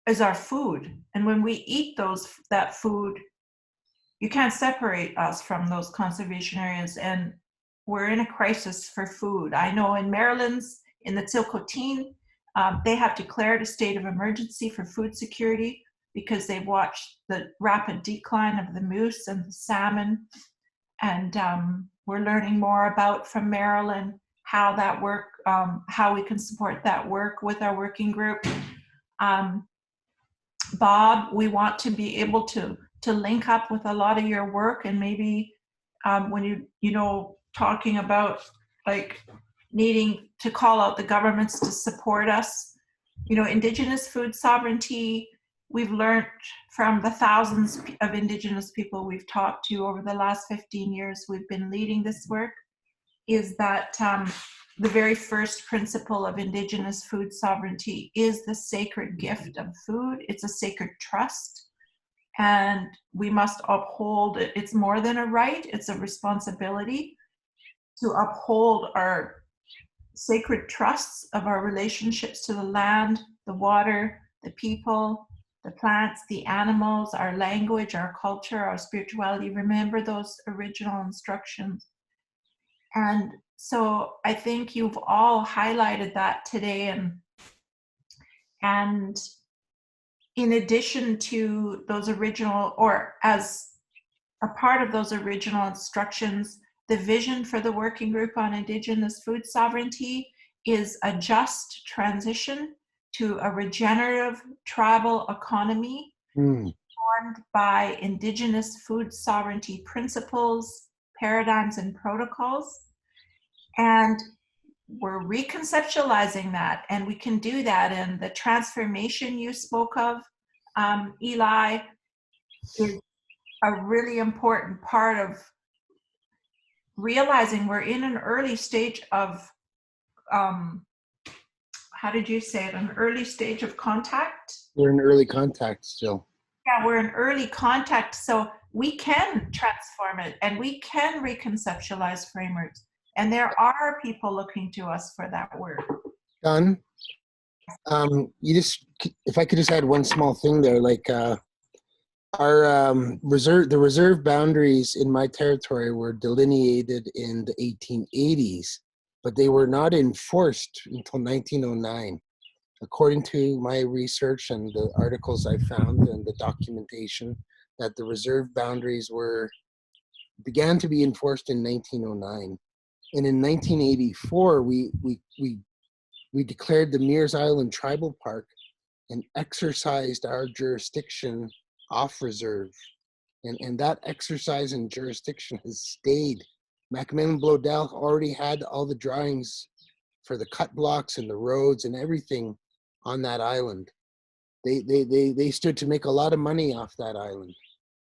Speaker 1: is our food. And when we eat that food, you can't separate us from those conservation areas. And we're in a crisis for food. I know in Maryland's, in the Tsilhqot'in, they have declared a state of emergency for food security because they've watched the rapid decline of the moose and the salmon. And we're learning more about from Marilyn how that work, how we can support that work with our working group. Bob, we want to be able to link up with a lot of your work, and maybe when talking about like needing to call out the governments to support us. Indigenous food sovereignty, we've learned from the thousands of Indigenous people we've talked to over the last 15 years we've been leading this work, is that the very first principle of Indigenous food sovereignty is the sacred gift of food. It's a sacred trust, and we must uphold it. It's more than a right, it's a responsibility to uphold our sacred trusts of our relationships to the land, the water, the people, the plants, the animals, our language, our culture, our spirituality. Remember those original instructions. And so I think you've all highlighted that today. And in addition to those original, or as a part of those original instructions, the vision for the working group on Indigenous food sovereignty is a just transition to a regenerative tribal economy formed by Indigenous food sovereignty principles, paradigms, and protocols. And we're reconceptualizing that, and we can do that. And the transformation you spoke of, Eli, is a really important part of realizing we're in an early stage of, how did you say it? An early stage of contact?
Speaker 8: We're in early contact still.
Speaker 1: Yeah, we're in early contact. So we can transform it, and we can reconceptualize frameworks. And there are people looking to us for that work.
Speaker 8: Done. If I could just add one small thing there, like the reserve boundaries in my territory were delineated in the 1880s, but they were not enforced until 1909. According to my research and the articles I found and the documentation, that the reserve boundaries began to be enforced in 1909. And in 1984, we declared the Mears Island Tribal Park and exercised our jurisdiction off reserve. And that exercise in jurisdiction has stayed. Macmillan Blodell already had all the drawings for the cut blocks and the roads and everything on that island. They stood to make a lot of money off that island.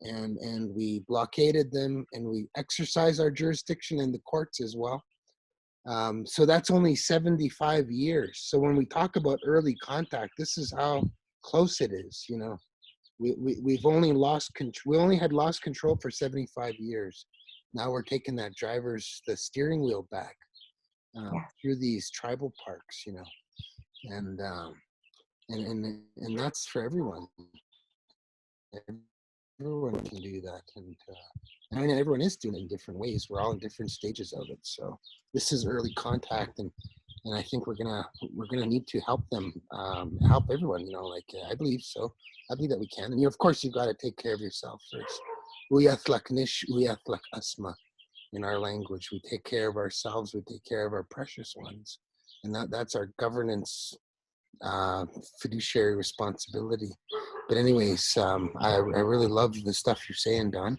Speaker 8: And we blockaded them, and we exercised our jurisdiction in the courts as well. So that's only 75 years. So when we talk about early contact, this is how close it is, you know. We've only lost control. We only had lost control for 75 years. Now we're taking that the steering wheel back through these tribal parks, you know, and that's for everyone. Everyone can do that, and I mean, everyone is doing it in different ways. We're all in different stages of it. So this is early contact, and I think we're gonna need to help them, help everyone. You know, like I believe so. I believe that we can. And you, of course, you've got to take care of yourself first. Uyatlaknish, uyatlak asma. In our language, we take care of ourselves. We take care of our precious ones, and that's our governance fiduciary responsibility. But anyways, I really love the stuff you're saying, Don.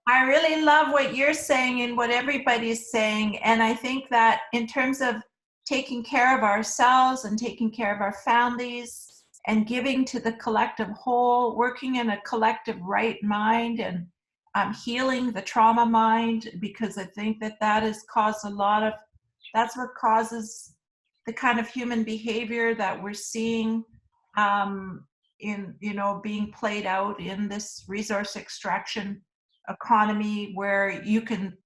Speaker 1: I really love what you're saying and what everybody's saying. And I think that in terms of taking care of ourselves and taking care of our families and giving to the collective whole, working in a collective right mind, and healing the trauma mind, because I think that has caused that's what causes the kind of human behavior that we're seeing in, you know, being played out in this resource extraction economy, where you can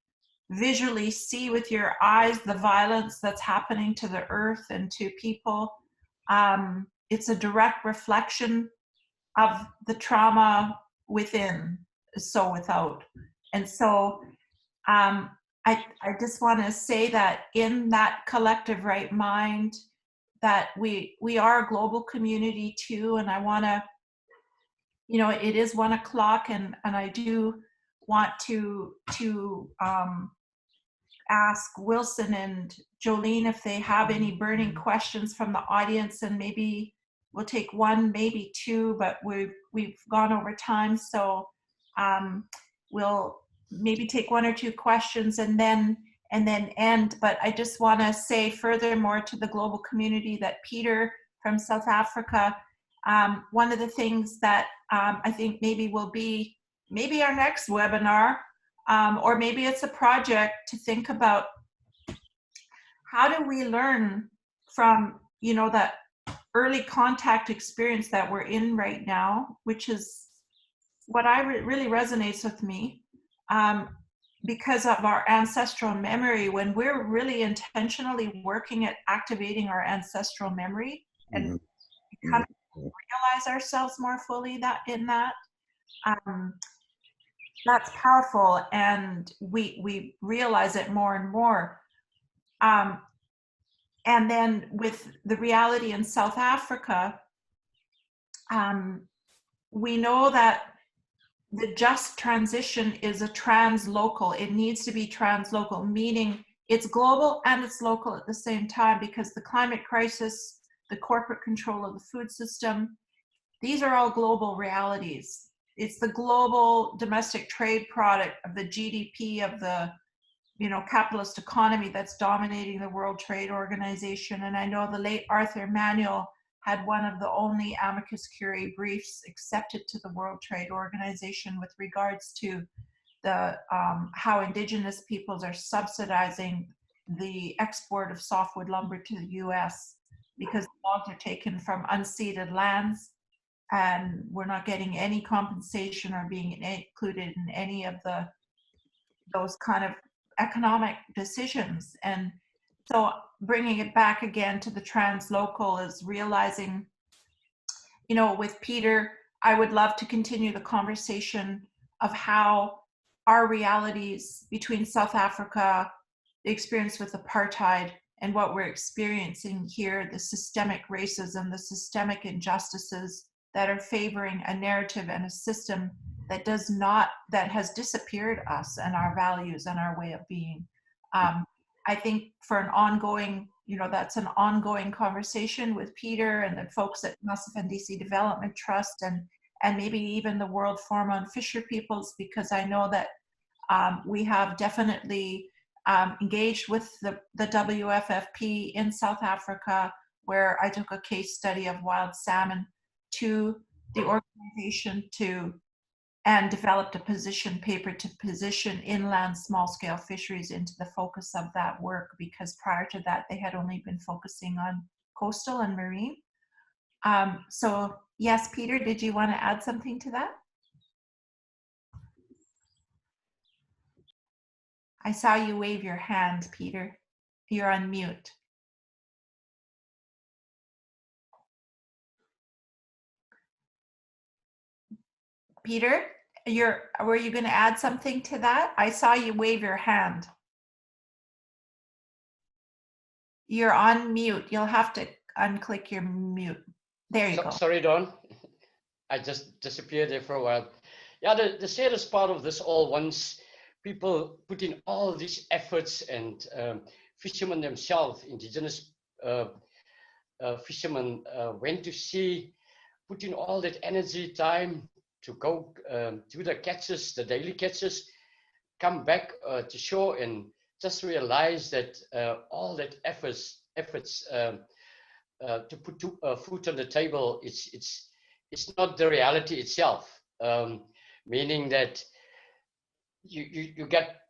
Speaker 1: visually see with your eyes the violence that's happening to the earth and to people. It's a direct reflection of the trauma within, so without. And so I just want to say that in that collective right mind, that we are a global community too. And I want to, you know, it is 1 o'clock, and I do want to ask Wilson and Jolene if they have any burning questions from the audience, and maybe we'll take one, maybe two, but we've gone over time, so we'll maybe take 1 or 2 questions and then end. But I just want to say furthermore to the global community that Peter from South Africa, one of the things that I think maybe will be maybe our next webinar, or maybe it's a project to think about, how do we learn from, you know, that early contact experience that we're in right now, which is what really resonates with me, because of our ancestral memory. When we're really intentionally working at activating our ancestral memory and kind of realize ourselves more fully that's powerful, and we realize it more and more. And then with the reality in South Africa, we know that the just transition is a translocal. It needs to be translocal, meaning it's global and it's local at the same time, because the climate crisis, the corporate control of the food system, these are all global realities. It's the global domestic trade product of the GDP of the, you know, capitalist economy that's dominating the World Trade Organization. And I know the late Arthur Manuel had one of the only amicus curiae briefs accepted to the World Trade Organization with regards to the how Indigenous peoples are subsidizing the export of softwood lumber to the US, because logs are taken from unceded lands, and we're not getting any compensation or being included in any of those kind of economic decisions. And so bringing it back again to the translocal is realizing, you know, with Peter, I would love to continue the conversation of how our realities between South Africa, the experience with apartheid, and what we're experiencing here, the systemic racism, the systemic injustices that are favoring a narrative and a system that has disappeared us and our values and our way of being. I think for an ongoing, you know, that's an ongoing conversation with Peter and the folks at Massif and DC Development Trust, and maybe even the World Forum on Fisher Peoples, because I know that we have definitely engaged with the WFFP in South Africa, where I took a case study of wild salmon to the organization and developed a position paper to position inland small-scale fisheries into the focus of that work, because prior to that they had only been focusing on coastal and marine. So yes, Peter, did you want to add something to that? I saw you wave your hand, Peter. You're on mute. Peter, were you going to add something to that? I saw you wave your hand. You're on mute. You'll have to unclick your mute. There you go.
Speaker 5: Sorry, Dawn. I just disappeared there for a while. Yeah, the saddest part of this all, once people put in all these efforts, and fishermen themselves, indigenous fishermen, went to sea, put in all that energy, time to go do the catches, the daily catches, come back to shore, and just realize that all that efforts to put food on the table, it's not the reality itself. Meaning that you get,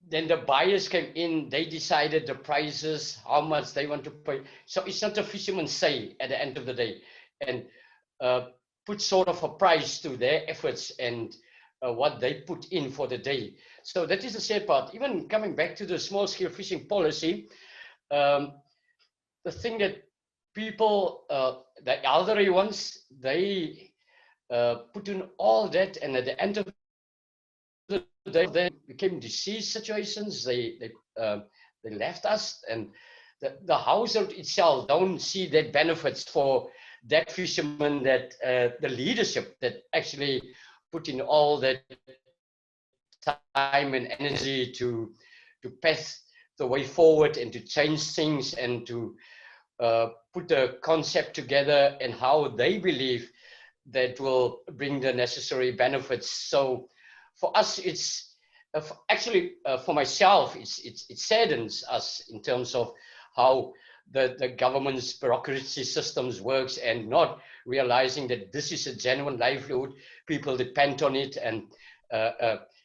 Speaker 5: then the buyers came in, they decided the prices, how much they want to pay. So it's not the fisherman's say at the end of the day, and put sort of a price to their efforts and what they put in for the day. So that is the sad part. Even coming back to the small scale fishing policy, the thing that people, the elderly ones, they put in all that, and at the end of the day, they became disease situations. They left us, and the household itself don't see that benefits for that fisherman, that the leadership that actually put in all that time and energy to path the way forward and to change things and to put a concept together and how they believe that will bring the necessary benefits. So for us, it's actually for myself, it saddens us in terms of how the government's bureaucracy systems works, and not realizing that this is a genuine livelihood. People depend on it, and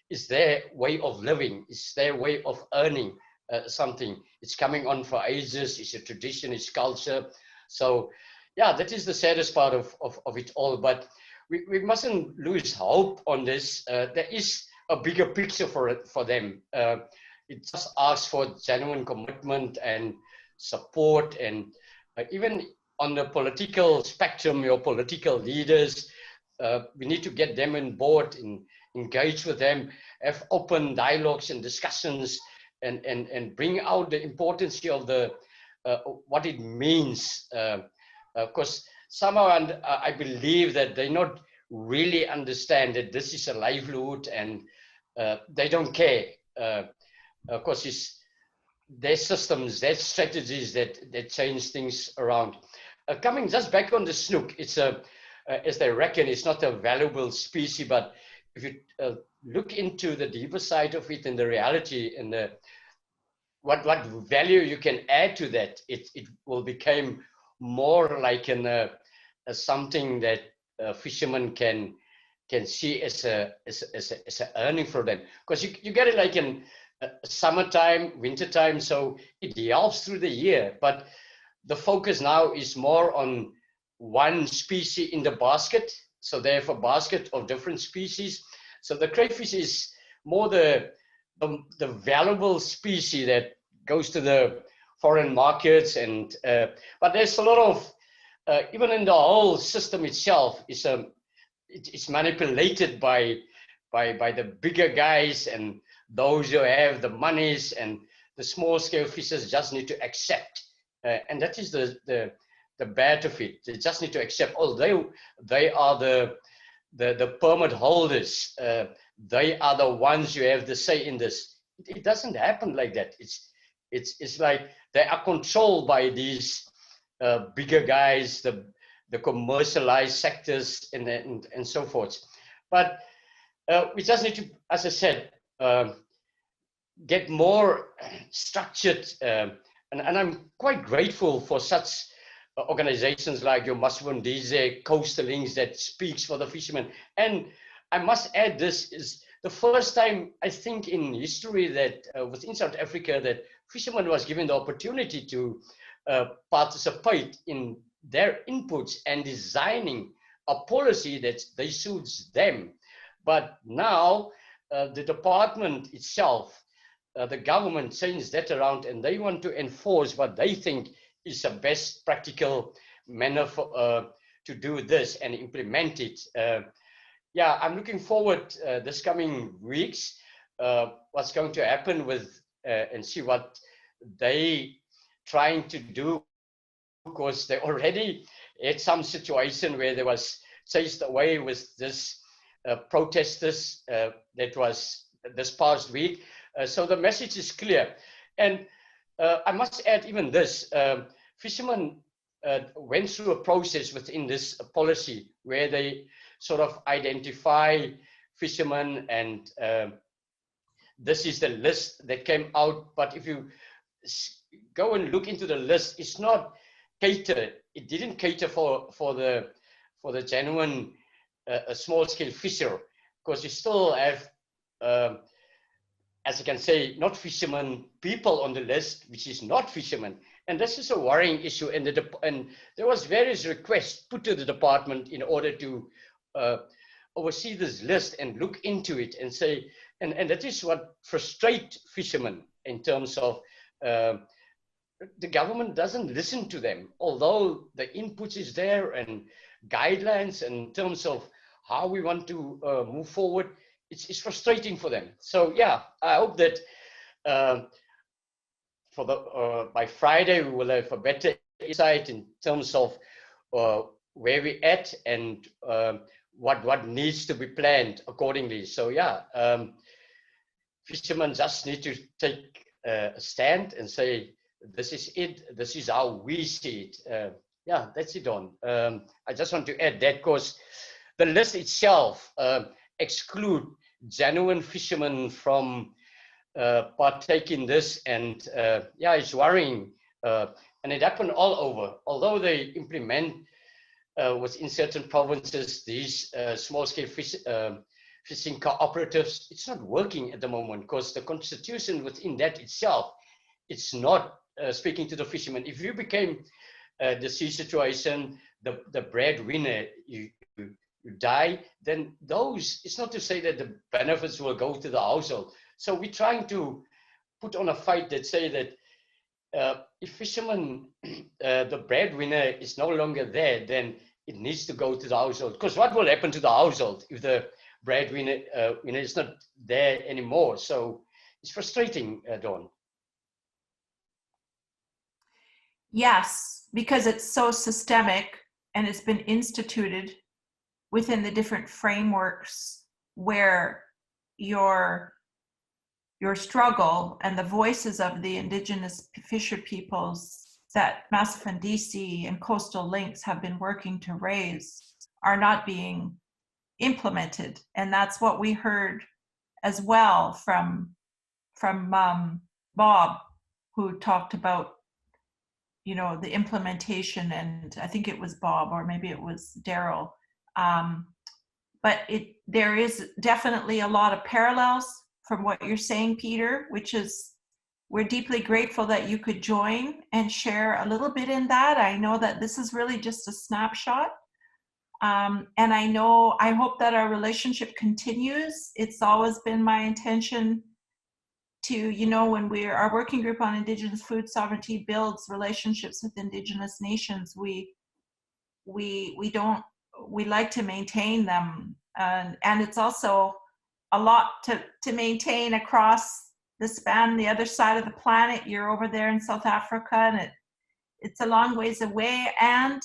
Speaker 5: it's their way of living. It's their way of earning something. It's coming on for ages. It's a tradition. It's culture. So yeah, that is the saddest part of it all. But we mustn't lose hope on this. There is a bigger picture for them. It just asks for genuine commitment and support, and even on the political spectrum, your political leaders, we need to get them on board and engage with them, have open dialogues and discussions, and bring out the importance of the what it means. Because somehow I believe that they not really understand that this is a livelihood, and they don't care. Of course, it's their systems, their strategies that change things around. Coming just back on the snook, it's as they reckon, it's not a valuable species, but if you look into the deeper side of it and the reality and what value you can add to that, it will become more like something that fishermen can see as a earning for them, because you get it like in summertime, wintertime, so it helps through the year. But the focus now is more on one species in the basket, so they have a basket of different species. So the crayfish is more the valuable species that goes to the foreign markets, and but there's a lot of even in the whole system itself it's manipulated by the bigger guys and those who have the monies, and the small scale fishers just need to accept, and that is the bad of it. They just need to accept. Oh, they are the permit holders. They are the ones who have the say in this. It doesn't happen like that. It's like they are controlled by these bigger guys, the commercialized sectors and so forth. But we just need to, as I said, get more structured. And I'm quite grateful for such organizations like your Masvundise, Coastal Links, that speaks for the fishermen. And I must add, this is the first time, I think, in history that within South Africa that fishermen was given the opportunity to participate in their inputs and designing a policy that they suits them. But now the department itself, the government changed that around, and they want to enforce what they think is the best practical manner for, to do this and implement it. Yeah, I'm looking forward this coming weeks, what's going to happen with and see what they trying to do, because they already had some situation where there was chased away with this protesters that was this past week. So the message is clear. And I must add even this, fishermen went through a process within this policy where they sort of identify fishermen, and this is the list that came out. But if you go and look into the list, it's not catered. It didn't cater for the genuine small scale fisher, because you still have, as I can say, not fishermen people on the list, which is not fishermen. And this is a worrying issue. And there was various requests put to the department in order to oversee this list and look into it and say, and that is what frustrates fishermen in terms of the government doesn't listen to them, although the inputs is there and guidelines in terms of how we want to move forward. It's frustrating for them. So yeah, I hope that for the by Friday we will have a better insight in terms of where we're at and what needs to be planned accordingly. So yeah, fishermen just need to take a stand and say, this is it, this is how we see it. Yeah, that's it on. I just want to add that because the list itself exclude genuine fishermen from partaking in this, and yeah, it's worrying. And it happened all over. Although they implement within certain provinces these small-scale fishing cooperatives, it's not working at the moment because the constitution within that itself, it's not speaking to the fishermen. If you became the sea situation, the breadwinner, you die, then those, it's not to say that the benefits will go to the household. So we're trying to put on a fight that say that if fishermen, the breadwinner is no longer there, then it needs to go to the household. Because what will happen to the household if the breadwinner is not there anymore? So it's frustrating, Dawn.
Speaker 1: Yes, because it's so systemic and it's been instituted within the different frameworks where your struggle and the voices of the Indigenous fisher peoples that Masvundise and Coastal Links have been working to raise are not being implemented. And that's what we heard as well from Bob, who talked about, you know, the implementation, and I think it was Bob or maybe it was Darrell. But there is definitely a lot of parallels from what you're saying, Peter, which is, we're deeply grateful that you could join and share a little bit in that. I know that this is really just a snapshot. And I hope that our relationship continues. It's always been my intention to, you know, when our working group on Indigenous food sovereignty builds relationships with Indigenous nations, we like to maintain them. And it's also a lot to maintain across the span, the other side of the planet. You're over there in South Africa, and it's a long ways away, and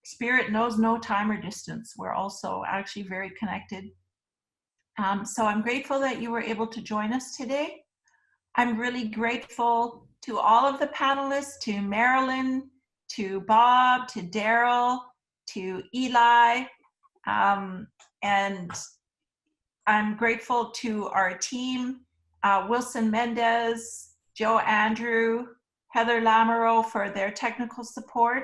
Speaker 1: spirit knows no time or distance. We're also actually very connected. So I'm grateful that you were able to join us today. I'm really grateful to all of the panelists, to Marilyn, to Bob, to Darrell, to Eli, and I'm grateful to our team, Wilson Mendez, Joe Andrew, Heather Lamoureux for their technical support.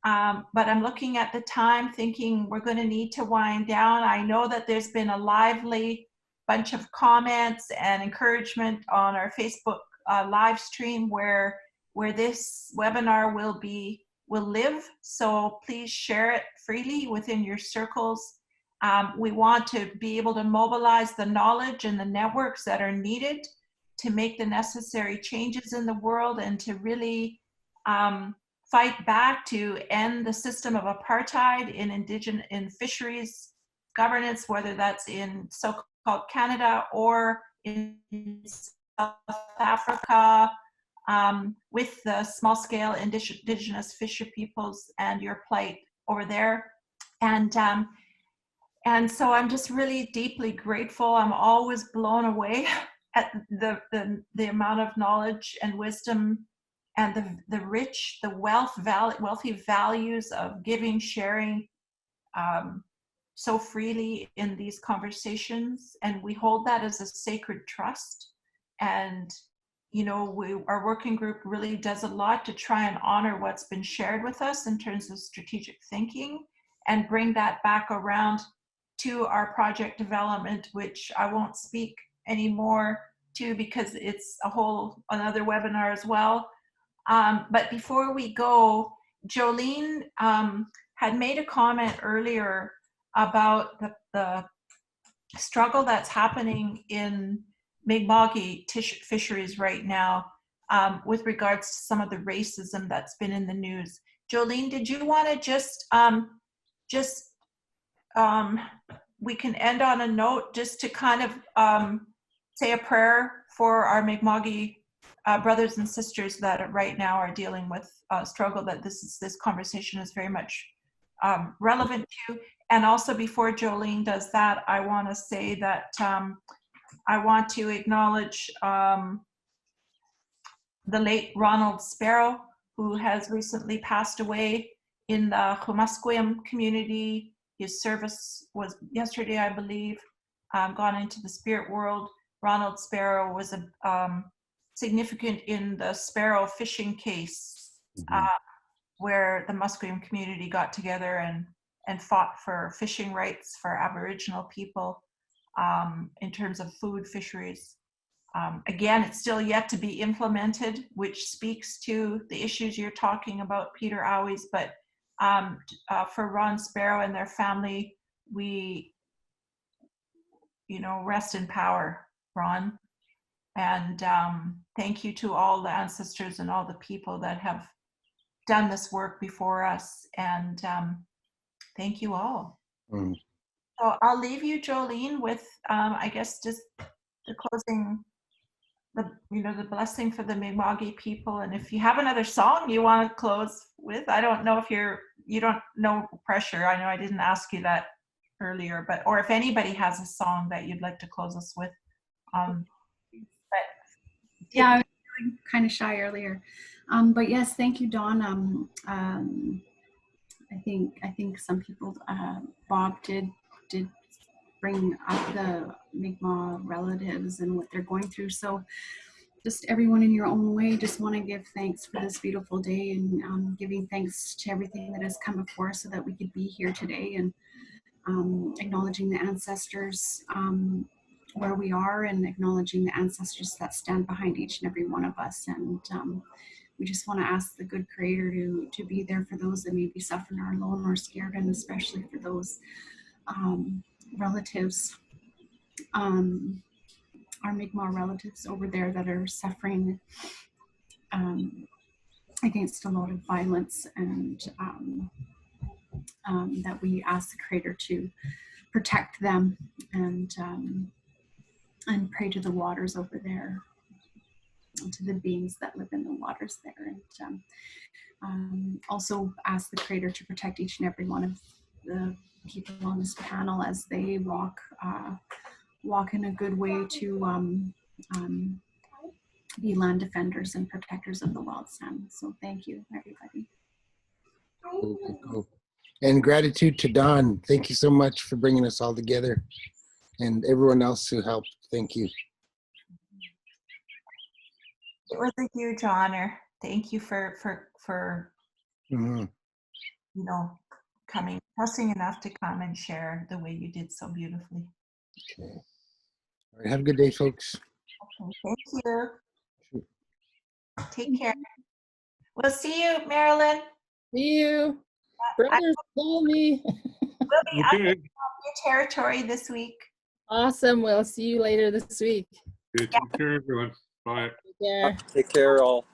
Speaker 1: But I'm looking at the time thinking we're going to need to wind down. I know that there's been a lively bunch of comments and encouragement on our Facebook live stream where this webinar will live. So please share it freely within your circles. We want to be able to mobilize the knowledge and the networks that are needed to make the necessary changes in the world and to really fight back to end the system of apartheid in fisheries governance, whether that's in so-called Canada or in South Africa, with the small-scale indigenous fisher peoples and your plight over there. And so I'm just really deeply grateful. I'm always blown away at the amount of knowledge and wisdom and the wealthy values of giving, sharing so freely in these conversations. And we hold that as a sacred trust. And, you know, our working group really does a lot to try and honor what's been shared with us in terms of strategic thinking and bring that back around to our project development, which I won't speak anymore to because it's another webinar as well. But before we go, Jolene had made a comment earlier about the struggle that's happening in Mi'kmaq fisheries right now with regards to some of the racism that's been in the news. Jolene, did you want to we can end on a note just to kind of say a prayer for our Mi'kmaq brothers and sisters that right now are dealing with struggle that this conversation is very much relevant to. And also before Jolene does that, I want to say that I want to acknowledge the late Ronald Sparrow, who has recently passed away in the Secwepemc community. His service was yesterday, I believe, gone into the spirit world. Ronald Sparrow was significant in the sparrow fishing case, where the Musqueam community got together and fought for fishing rights for Aboriginal people in terms of food fisheries. Again, it's still yet to be implemented, which speaks to the issues you're talking about, Peter Owies, but for Ron Sparrow and their family, we, rest in power, Ron. And thank you to all the ancestors and all the people that have done this work before us. And thank you all. So I'll leave you, Jolene, with I guess just the closing, the blessing for the Mi'kmaq people. And if you have another song you want to close with, I don't know if you don't know pressure. I know I didn't ask you that earlier, or if anybody has a song that you'd like to close us with.
Speaker 4: Yeah, I was feeling kind of shy earlier, but yes, thank you, Dawn. I think some people, Bob did bring up the Mi'kmaq relatives and what they're going through. So just everyone in your own way, just want to give thanks for this beautiful day and giving thanks to everything that has come before so that we could be here today, and acknowledging the ancestors where we are, and acknowledging the ancestors that stand behind each and every one of us. And we just want to ask the good Creator to be there for those that may be suffering or alone or scared, and especially for those relatives, our Mi'kmaq relatives over there that are suffering against a lot of violence, and that we ask the Creator to protect them, and pray to the waters over there, and to the beings that live in the waters there, and also ask the Creator to protect each and every one of the people on this panel as they walk in a good way to be land defenders and protectors of the wild salmon. So thank you, everybody.
Speaker 8: Cool. And gratitude to Don. Thank you so much for bringing us all together, and everyone else who helped. Thank you.
Speaker 1: It was a huge honor. Thank you for
Speaker 8: Mhm.
Speaker 1: you know, coming, trusting enough to come and share the way you did so beautifully.
Speaker 8: Okay. All right. Have a good day, folks.
Speaker 1: Okay, thank you. Take care. We'll see you, Marilyn.
Speaker 6: See you. Brothers, call me.
Speaker 1: We'll be up in
Speaker 7: Okay.
Speaker 1: your territory this week.
Speaker 6: Awesome. We'll see you later this week.
Speaker 7: Okay, take care, everyone. Bye.
Speaker 6: Take care.
Speaker 2: Take care, all.